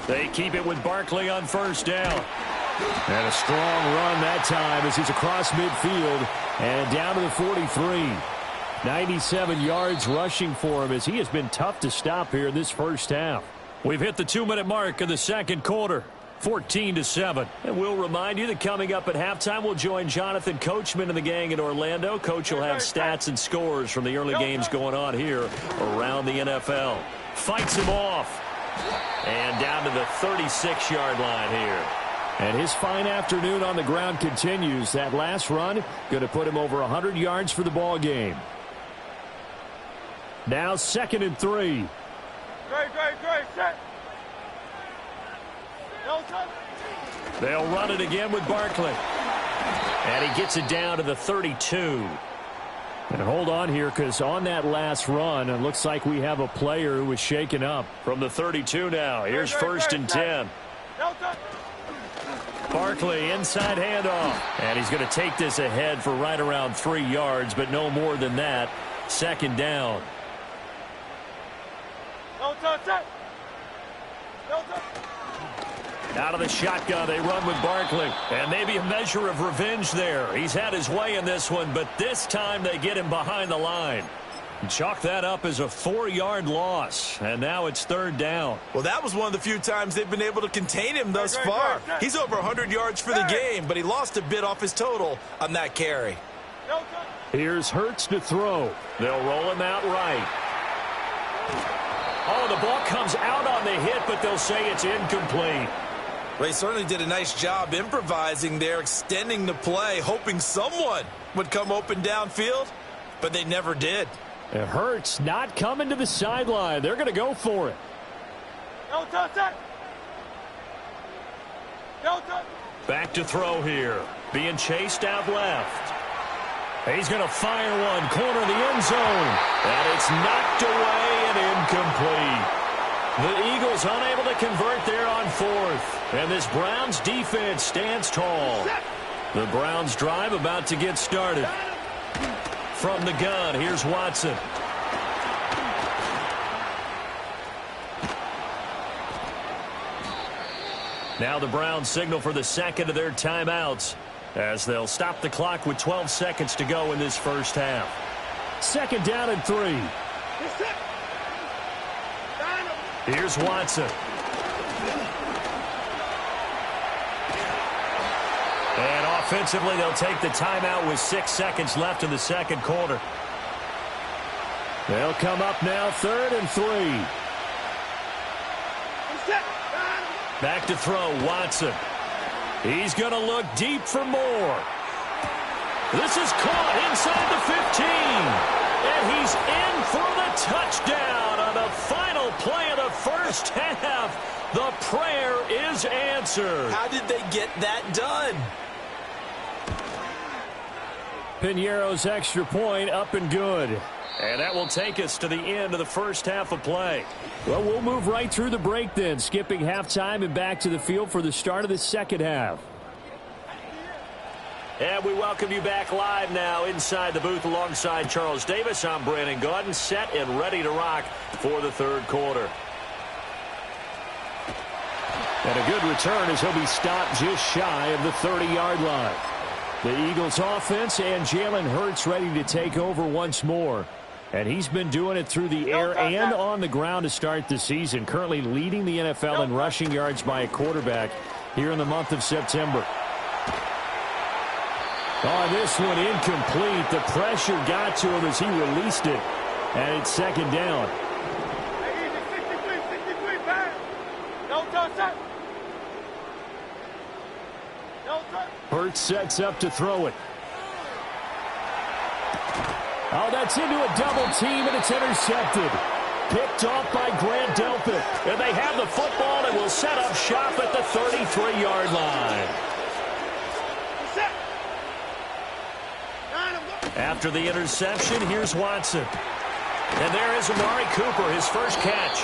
They keep it with Barkley on first down. And a strong run that time as he's across midfield and down to the 43. 97 yards rushing for him as he has been tough to stop here in this first half. We've hit the 2-minute mark of the second quarter. 14-7. And we'll remind you that coming up at halftime, we'll join Jonathan Coachman and the gang in Orlando. Coach will have stats and scores from the early games going on here around the NFL. Fights him off. And down to the 36-yard line here. And his fine afternoon on the ground continues. That last run going to put him over 100 yards for the ball game. Now 2nd and 3. Set. They'll run it again with Barkley. And he gets it down to the 32. And hold on here, because on that last run, it looks like we have a player who was shaken up. From the 32 now. Here's 1st and 10. Barkley, inside handoff. And he's going to take this ahead for right around 3 yards, but no more than that. 2nd down. Out of the shotgun, they run with Barkley. And maybe a measure of revenge there. He's had his way in this one, but this time they get him behind the line. Chalk that up as a 4-yard loss. And now it's 3rd down. Well, that was one of the few times they've been able to contain him thus far. He's over 100 yards for the game, but he lost a bit off his total on that carry. Here's Hurts to throw. They'll roll him out right. Oh, the ball comes out on the hit, but they'll say it's incomplete. They certainly did a nice job improvising there, extending the play, hoping someone would come open downfield, but they never did. It Hurts not coming to the sideline. They're going to go for it. No touch that. No touch. Back to throw here. Being chased out left. He's going to fire one. Corner of the end zone. And it's knocked away and incomplete. The Eagles unable to convert there on fourth. And this Browns defense stands tall. The Browns drive about to get started. From the gun, here's Watson. Now the Browns signal for the second of their timeouts as they'll stop the clock with 12 seconds to go in this first half. Second down and 3. Here's Watson. And offensively, they'll take the timeout with 6 seconds left in the second quarter. They'll come up now 3rd and 3. Back to throw, Watson. He's going to look deep for more. This is caught inside the 15. And he's in for the touchdown on the final play of the first half. The prayer is answered. How did they get that done? Piñeiro's extra point up and good. And that will take us to the end of the first half of play. Well, we'll move right through the break then, skipping halftime and back to the field for the start of the second half. And we welcome you back live now inside the booth alongside Charles Davis. I'm Brandon Gaudin, set and ready to rock for the third quarter. And a good return as he'll be stopped just shy of the 30-yard line. The Eagles offense and Jalen Hurts ready to take over once more. And he's been doing it through the air and on the ground to start the season, currently leading the NFL in rushing yards by a quarterback here in the month of September. Oh, this one incomplete. The pressure got to him as he released it. And it's second down. Hey, easy, 63, pass. No touch that. No touch. Hurts sets up to throw it. Oh, that's into a double team, and it's intercepted. Picked off by Grant Delpit. And they have the football and will set up shop at the 33-yard line. After the interception, here's Watson. And there is Amari Cooper, his first catch.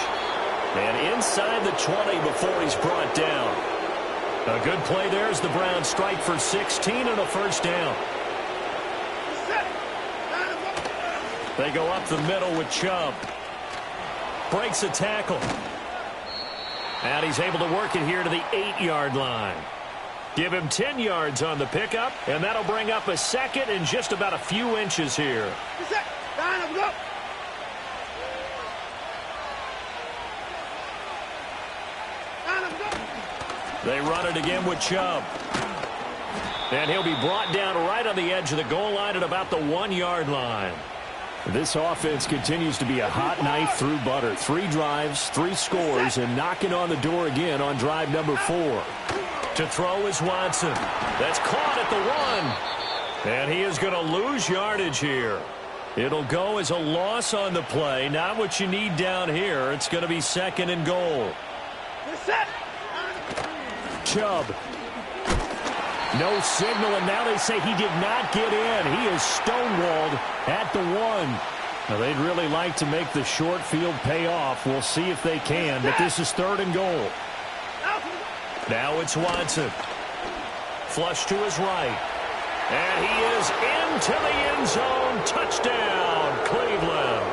And inside the 20 before he's brought down. A good play there as the Browns strike for 16 and a first down. They go up the middle with Chubb. Breaks a tackle. And he's able to work it here to the 8-yard line. Give him 10 yards on the pickup, and that'll bring up a second and just about a few inches here. They run it again with Chubb. And he'll be brought down right on the edge of the goal line at about the 1-yard line. This offense continues to be a hot knife through butter. 3 drives, 3 scores, and knocking on the door again on drive number 4. To throw is Watson. That's caught at the 1. And he is going to lose yardage here. It'll go as a loss on the play. Not what you need down here. It's going to be second and goal. Chubb. No signal, and now they say he did not get in. He is stonewalled at the 1. Now, they'd really like to make the short field pay off. We'll see if they can, but this is third and goal. Now it's Watson. Flush to his right. And he is into the end zone. Touchdown, Cleveland.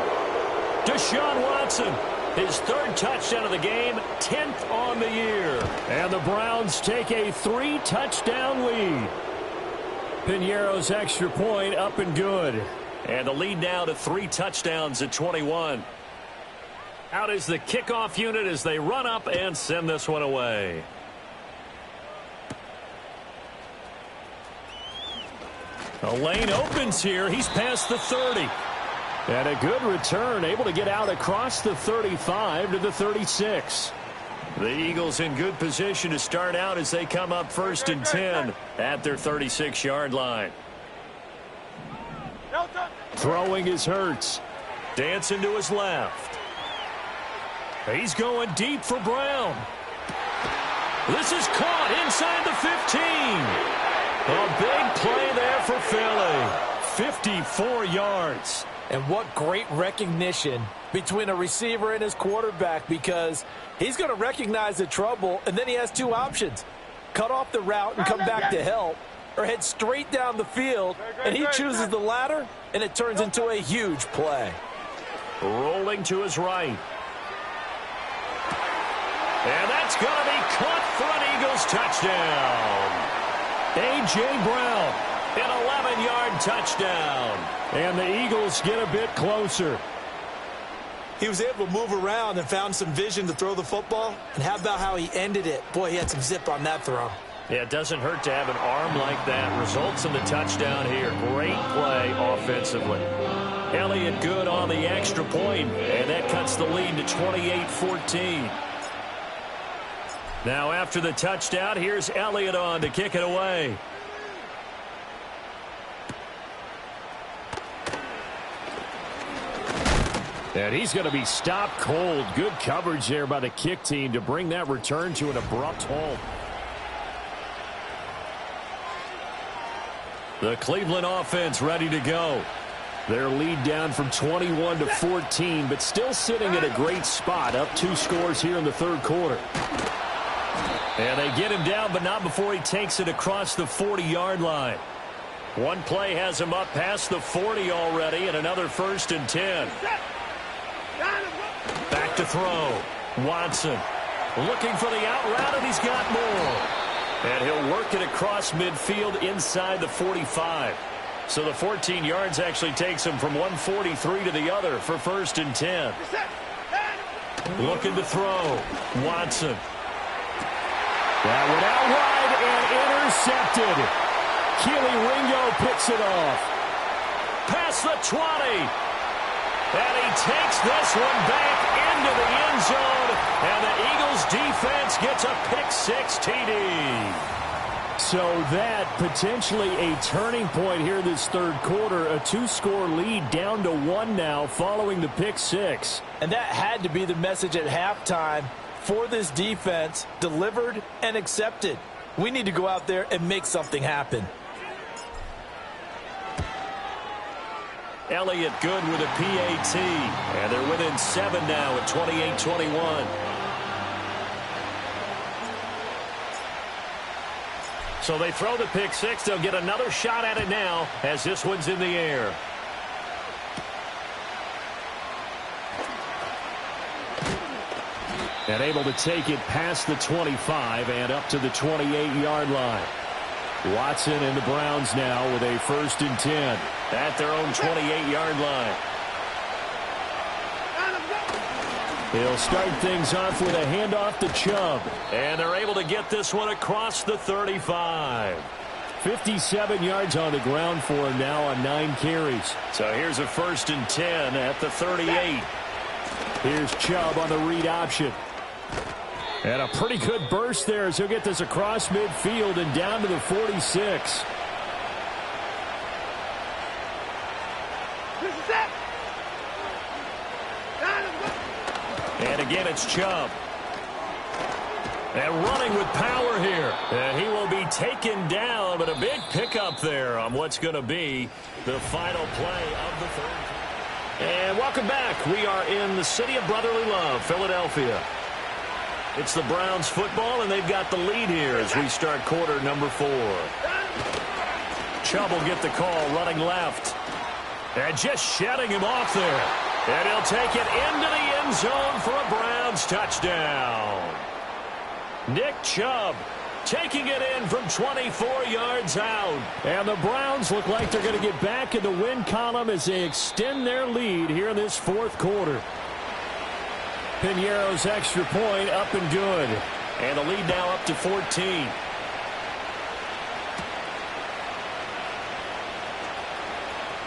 Deshaun Watson, his 3rd touchdown of the game, 10th on the year. And the Browns take a 3-touchdown lead. Piñeiro's extra point up and good. And the lead now to 3 touchdowns at 21. Out is the kickoff unit as they run up and send this one away. The lane opens here. He's past the 30. And a good return, able to get out across the 35 to the 36. The Eagles in good position to start out as they come up 1st and 10 at their 36-yard line. Throwing is Hurts. Dancing to his left. He's going deep for Brown. This is caught inside the 15. A big play there for Philly. 54 yards. And what great recognition between a receiver and his quarterback, because he's going to recognize the trouble, and then he has two options. Cut off the route and come back to help, or head straight down the field, and he chooses the latter, and it turns into a huge play. Rolling to his right. And that's going to be caught for an Eagles touchdown. A.J. Brown, an 11-yard touchdown. And the Eagles get a bit closer. He was able to move around and found some vision to throw the football. And how about how he ended it? Boy, he had some zip on that throw. Yeah, it doesn't hurt to have an arm like that. Results in the touchdown here. Great play offensively. Elliott good on the extra point, and that cuts the lead to 28-14. Now after the touchdown, here's Elliott on to kick it away. And he's going to be stopped cold. Good coverage there by the kick team to bring that return to an abrupt halt. The Cleveland offense ready to go. Their lead down from 21 to 14, but still sitting at a great spot, up 2 scores here in the third quarter. And they get him down, but not before he takes it across the 40-yard line. One play has him up past the 40 already, and another 1st and 10. Back to throw. Watson looking for the out route, and he's got more. And he'll work it across midfield inside the 45. So the 14 yards actually takes him from 143 to the other for 1st and 10. Looking to throw. Watson. That went out wide and intercepted. Keely Ringo picks it off. Past the 20. And he takes this one back into the end zone. And the Eagles defense gets a pick-6 TD. So that potentially a turning point here this third quarter. A 2-score lead down to 1 now following the pick-6. And that had to be the message at halftime for this defense, delivered and accepted. We need to go out there and make something happen. Elliott good with a PAT. And they're within 7 now at 28-21. So they throw the pick-6. They'll get another shot at it now as this one's in the air. And able to take it past the 25 and up to the 28-yard line. Watson and the Browns now with a 1st and 10 at their own 28-yard line. He'll start things off with a handoff to Chubb. And they're able to get this one across the 35. 57 yards on the ground for him now on 9 carries. So here's a 1st and 10 at the 38. Here's Chubb on the read option. And a pretty good burst there as he'll get this across midfield and down to the 46. And again, it's Chubb. And running with power here. And he will be taken down, but a big pickup there on what's going to be the final play of the third. And welcome back. We are in the city of brotherly love, Philadelphia. It's the Browns football, and they've got the lead here as we start quarter number 4. Chubb will get the call, running left. And just shedding him off there. And he'll take it into the end zone for a Browns touchdown. Nick Chubb taking it in from 24 yards out. And the Browns look like they're going to get back in the win column as they extend their lead here in this fourth quarter. Piñeiro's extra point up and good. And the lead now up to 14.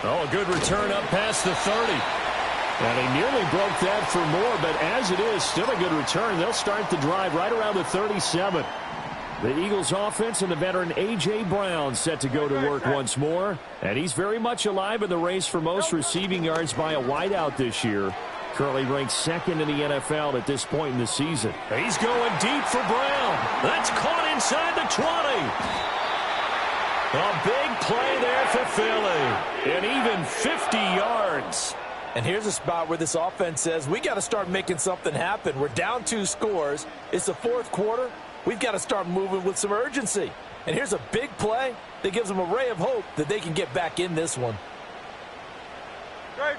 Oh, a good return up past the 30. And he nearly broke that for more, but as it is, still a good return. They'll start the drive right around the 37. The Eagles offense and the veteran A.J. Brown set to go to work once more. And he's very much alive in the race for most receiving yards by a wideout this year. Currently ranked second in the NFL at this point in the season. He's going deep for Brown. That's caught inside the 20. A big play there for Philly. And even 50 yards. And here's a spot where this offense says, we got to start making something happen. We're down 2 scores. It's the 4th quarter. We've got to start moving with some urgency. And here's a big play that gives them a ray of hope that they can get back in this one. Great,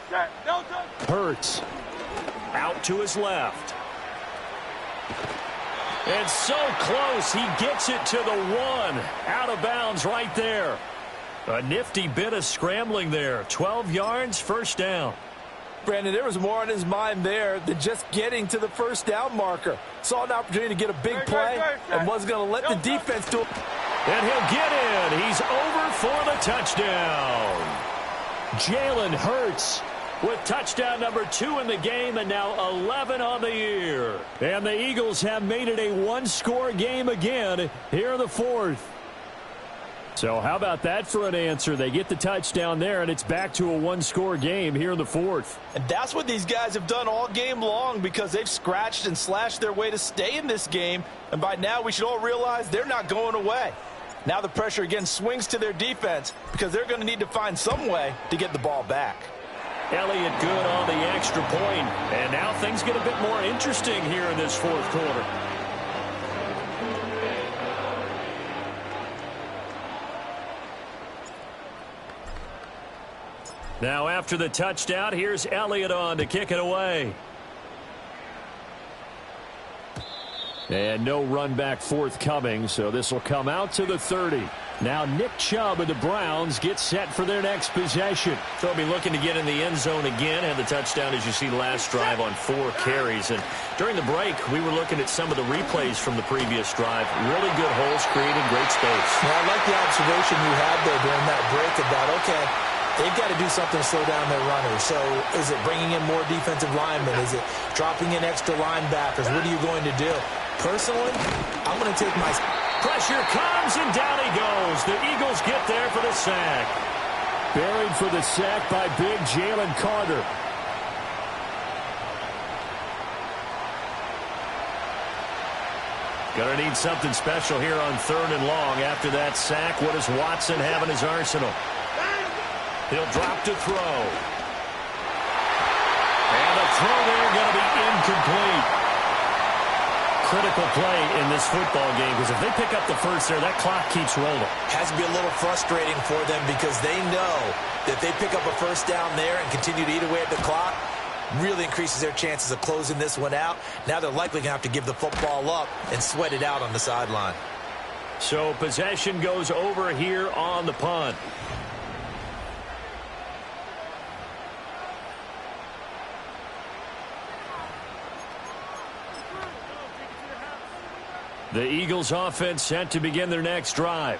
set, Delta. Hurts out to his left. And so close, he gets it to the 1. Out of bounds right there. A nifty bit of scrambling there. 12 yards, first down. Brandon, there was more on his mind there than just getting to the first down marker. Saw an opportunity to get a big play and wasn't going to let the defense do it. And he'll get in. He's over for the touchdown. Jalen Hurts with touchdown number 2 in the game and now 11 on the year. And the Eagles have made it a 1-score game again here in the 4th. So how about that for an answer? They get the touchdown there, and it's back to a 1-score game here in the 4th. And that's what these guys have done all game long because they've scratched and slashed their way to stay in this game. And by now we should all realize they're not going away. Now the pressure again swings to their defense because they're going to need to find some way to get the ball back. Elliott good on the extra point. And now things get a bit more interesting here in this 4th quarter. Now after the touchdown, here's Elliott on to kick it away. And no run back forthcoming, so this will come out to the 30. Now Nick Chubb and the Browns get set for their next possession. They'll be looking to get in the end zone again. Had the touchdown, as you see, last drive on 4 carries. And during the break, we were looking at some of the replays from the previous drive. Really good holes created, great space. Well, I like the observation you had there during that break about, okay, they've got to do something to slow down their runners. So is it bringing in more defensive linemen? Is it dropping in extra linebackers? What are you going to do? Personally, I'm going to take my... Pressure comes, and down he goes. The Eagles get there for the sack. Buried for the sack by big Jalen Carter. Going to need something special here on 3rd and long. After that sack, what does Watson have in his arsenal? He'll drop to throw. And the throw there going to be incomplete. Critical play in this football game because if they pick up the first there, that clock keeps rolling. Has to be a little frustrating for them because they know that they pick up a first down there and continue to eat away at the clock, really increases their chances of closing this one out. Now they're likely going to have to give the football up and sweat it out on the sideline. So possession goes over here on the punt. The Eagles offense set to begin their next drive.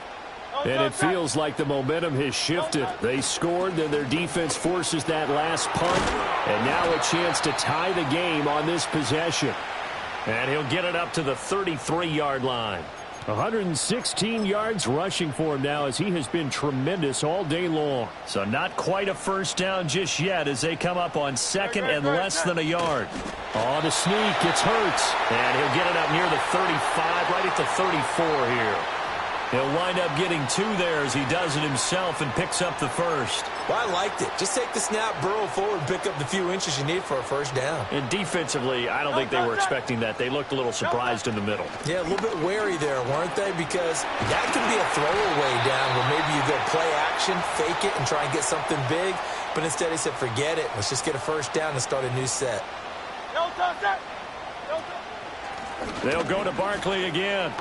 And it feels like the momentum has shifted. They scored, then their defense forces that last punt. And now a chance to tie the game on this possession. And he'll get it up to the 33-yard line. 116 yards rushing for him now as he has been tremendous all day long. So not quite a first down just yet as they come up on 2nd and less than a yard. On the sneak, it's Hurts. And he'll get it up near the 35, right at the 34 here. He'll wind up getting 2 there as he does it himself and picks up the first. Well, I liked it. Just take the snap, burrow forward, pick up the few inches you need for a first down. And defensively, I don't think they were expecting that. They looked a little surprised in the middle. Yeah, a little bit wary there, weren't they? Because that can be a throwaway down where maybe you go play action, fake it, and try and get something big. But instead he said, forget it. Let's just get a first down and start a new set. They'll go to Barkley again.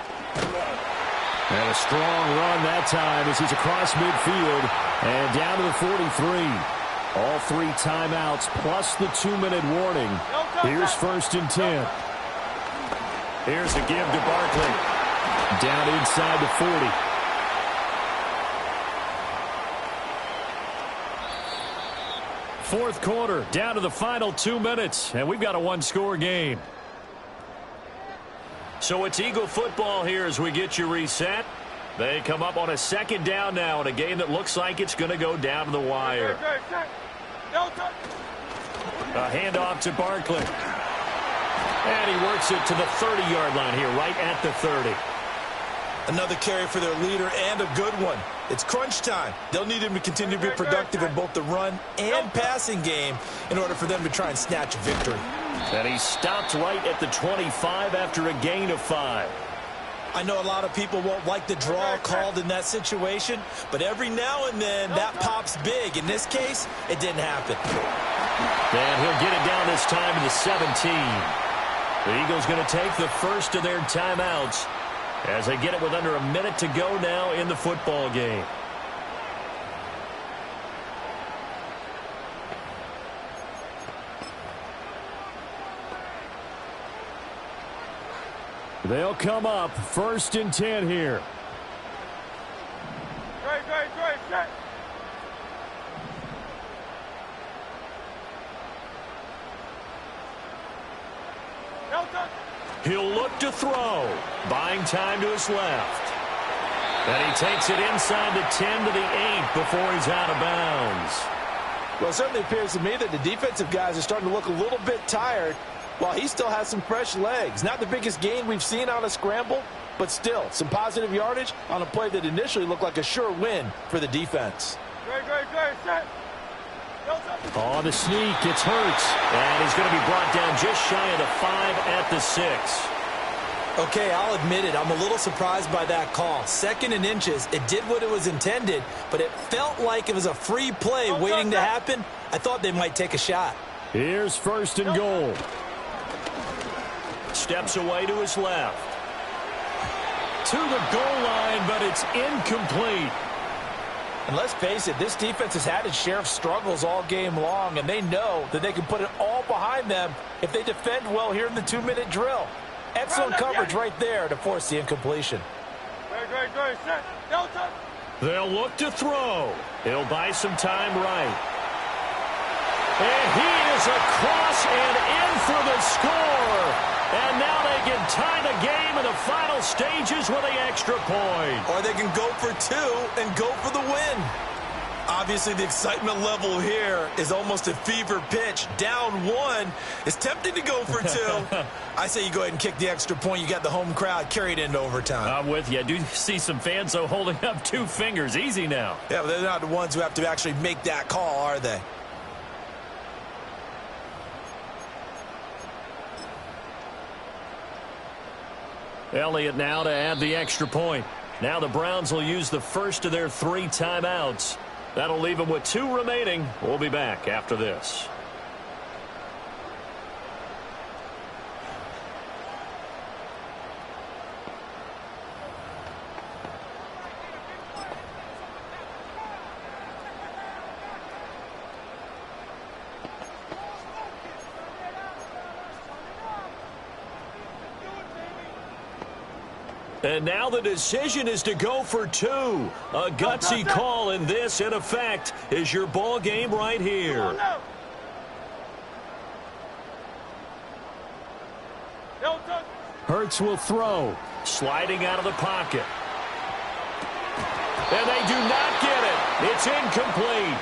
And a strong run that time as he's across midfield and down to the 43. All 3 timeouts plus the 2-minute warning. Here's 1st and 10. Here's a give to Barkley. Down inside the 40. Fourth quarter, down to the final 2 minutes, and we've got a 1-score game. So it's Eagle football here as we get you reset. They come up on a 2nd down now in a game that looks like it's going to go down to the wire. A A handoff to Barkley. And he works it to the 30-yard line here, right at the 30. Another carry for their leader and a good one. It's crunch time. They'll need him to continue to be productive in both the run and passing game in order for them to try and snatch a victory. And he stopped right at the 25 after a gain of 5. I know a lot of people won't like the draw called in that situation, but every now and then that pops big. In this case, it didn't happen. And he'll get it down this time to the 17. The Eagles going to take the first of their timeouts as they get it with under a minute to go now in the football game. They'll come up 1st and 10 here. Great, set. He'll look to throw. Buying time to his left. And he takes it inside the 10 to the 8 before he's out of bounds. Well, it certainly appears to me that the defensive guys are starting to look a little bit tired while he still has some fresh legs. Not the biggest gain we've seen on a scramble, but still some positive yardage on a play that initially looked like a sure win for the defense. Great, set. On the sneak, it's Hurts. And he's going to be brought down just shy of the 5 at the 6. Okay, I'll admit it. I'm a little surprised by that call. 2nd and inches. It did what it was intended, but it felt like it was a free play waiting to happen. I thought they might take a shot. Here's 1st and goal. Steps away to his left. To the goal line, but it's incomplete. And let's face it, this defense has had its share of struggles all game long, and they know that they can put it all behind them if they defend well here in the 2-minute drill. Excellent coverage right there to force the incompletion. Great, set. Delta. They'll look to throw. He'll buy some time right. And he is across and in for the score. And now they can tie the game in the final stages with the extra point. Or they can go for 2 and go for the win. Obviously, the excitement level here is almost a fever pitch. Down 1. It's tempting to go for 2. I say you go ahead and kick the extra point. You got the home crowd carried into overtime. I'm with you. I do see some fans, though, holding up 2 fingers. Easy now. Yeah, but they're not the ones who have to actually make that call, are they? Elliott now to add the extra point. Now the Browns will use the first of their 3 timeouts. That'll leave them with 2 remaining. We'll be back after this. And now the decision is to go for 2. A gutsy call, and this, in effect, is your ball game right here. Hurts will throw. Sliding out of the pocket. And they do not get it. It's incomplete.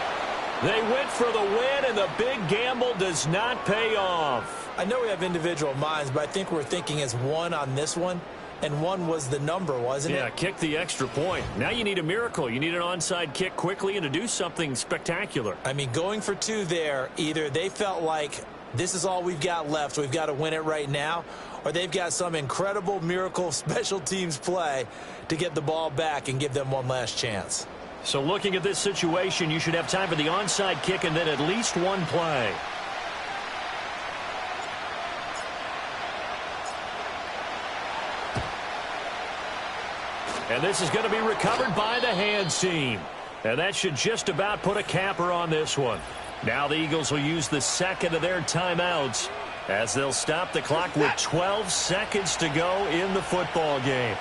They went for the win, and the big gamble does not pay off. I know we have individual minds, but I think we're thinking as one on this one. And 1 was the number, wasn't it? Yeah, kick the extra point. Now you need a miracle. You need an onside kick quickly and to do something spectacular. I mean, going for 2 there, either they felt like this is all we've got left, we've got to win it right now, or they've got some incredible miracle special teams play to get the ball back and give them one last chance. So looking at this situation, you should have time for the onside kick and then at least 1 play. And this is going to be recovered by the hands team. And that should just about put a capper on this one. Now the Eagles will use the 2nd of their timeouts as they'll stop the clock with 12 seconds to go in the football game.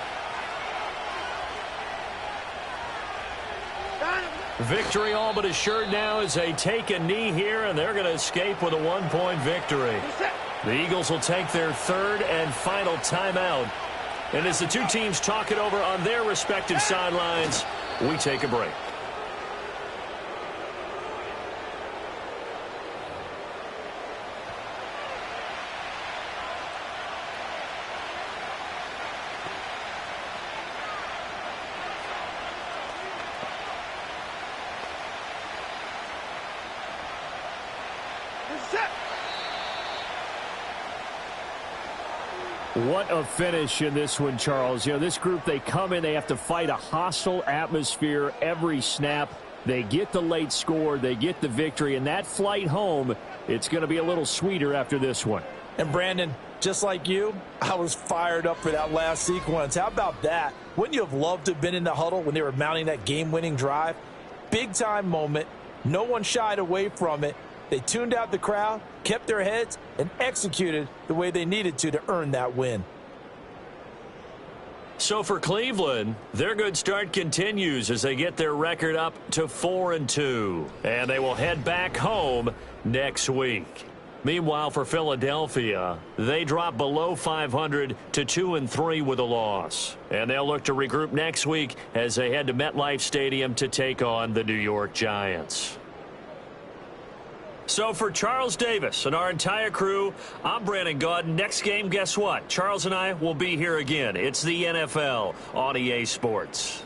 Victory all but assured now as they take a knee here, and they're going to escape with a 1-point victory. The Eagles will take their 3rd and final timeout. And as the 2 teams talk it over on their respective sidelines, we take a break. set. What a finish in this one, Charles. You know, this group, they come in, they have to fight a hostile atmosphere every snap. They get the late score, they get the victory, and that flight home, it's going to be a little sweeter after this one. And Brandon, just like you, I was fired up for that last sequence. How about that? Wouldn't you have loved to have been in the huddle when they were mounting that game-winning drive? Big-time moment. No one shied away from it. They tuned out the crowd, kept their heads, and executed the way they needed to earn that win. So for Cleveland, their good start continues as they get their record up to 4-2. And they will head back home next week. Meanwhile, for Philadelphia, they drop below 500 to 2-3 with a loss. And they'll look to regroup next week as they head to MetLife Stadium to take on the New York Giants. So for Charles Davis and our entire crew, I'm Brandon Gaudin. Next game, guess what? Charles and I will be here again. It's the NFL on EA Sports.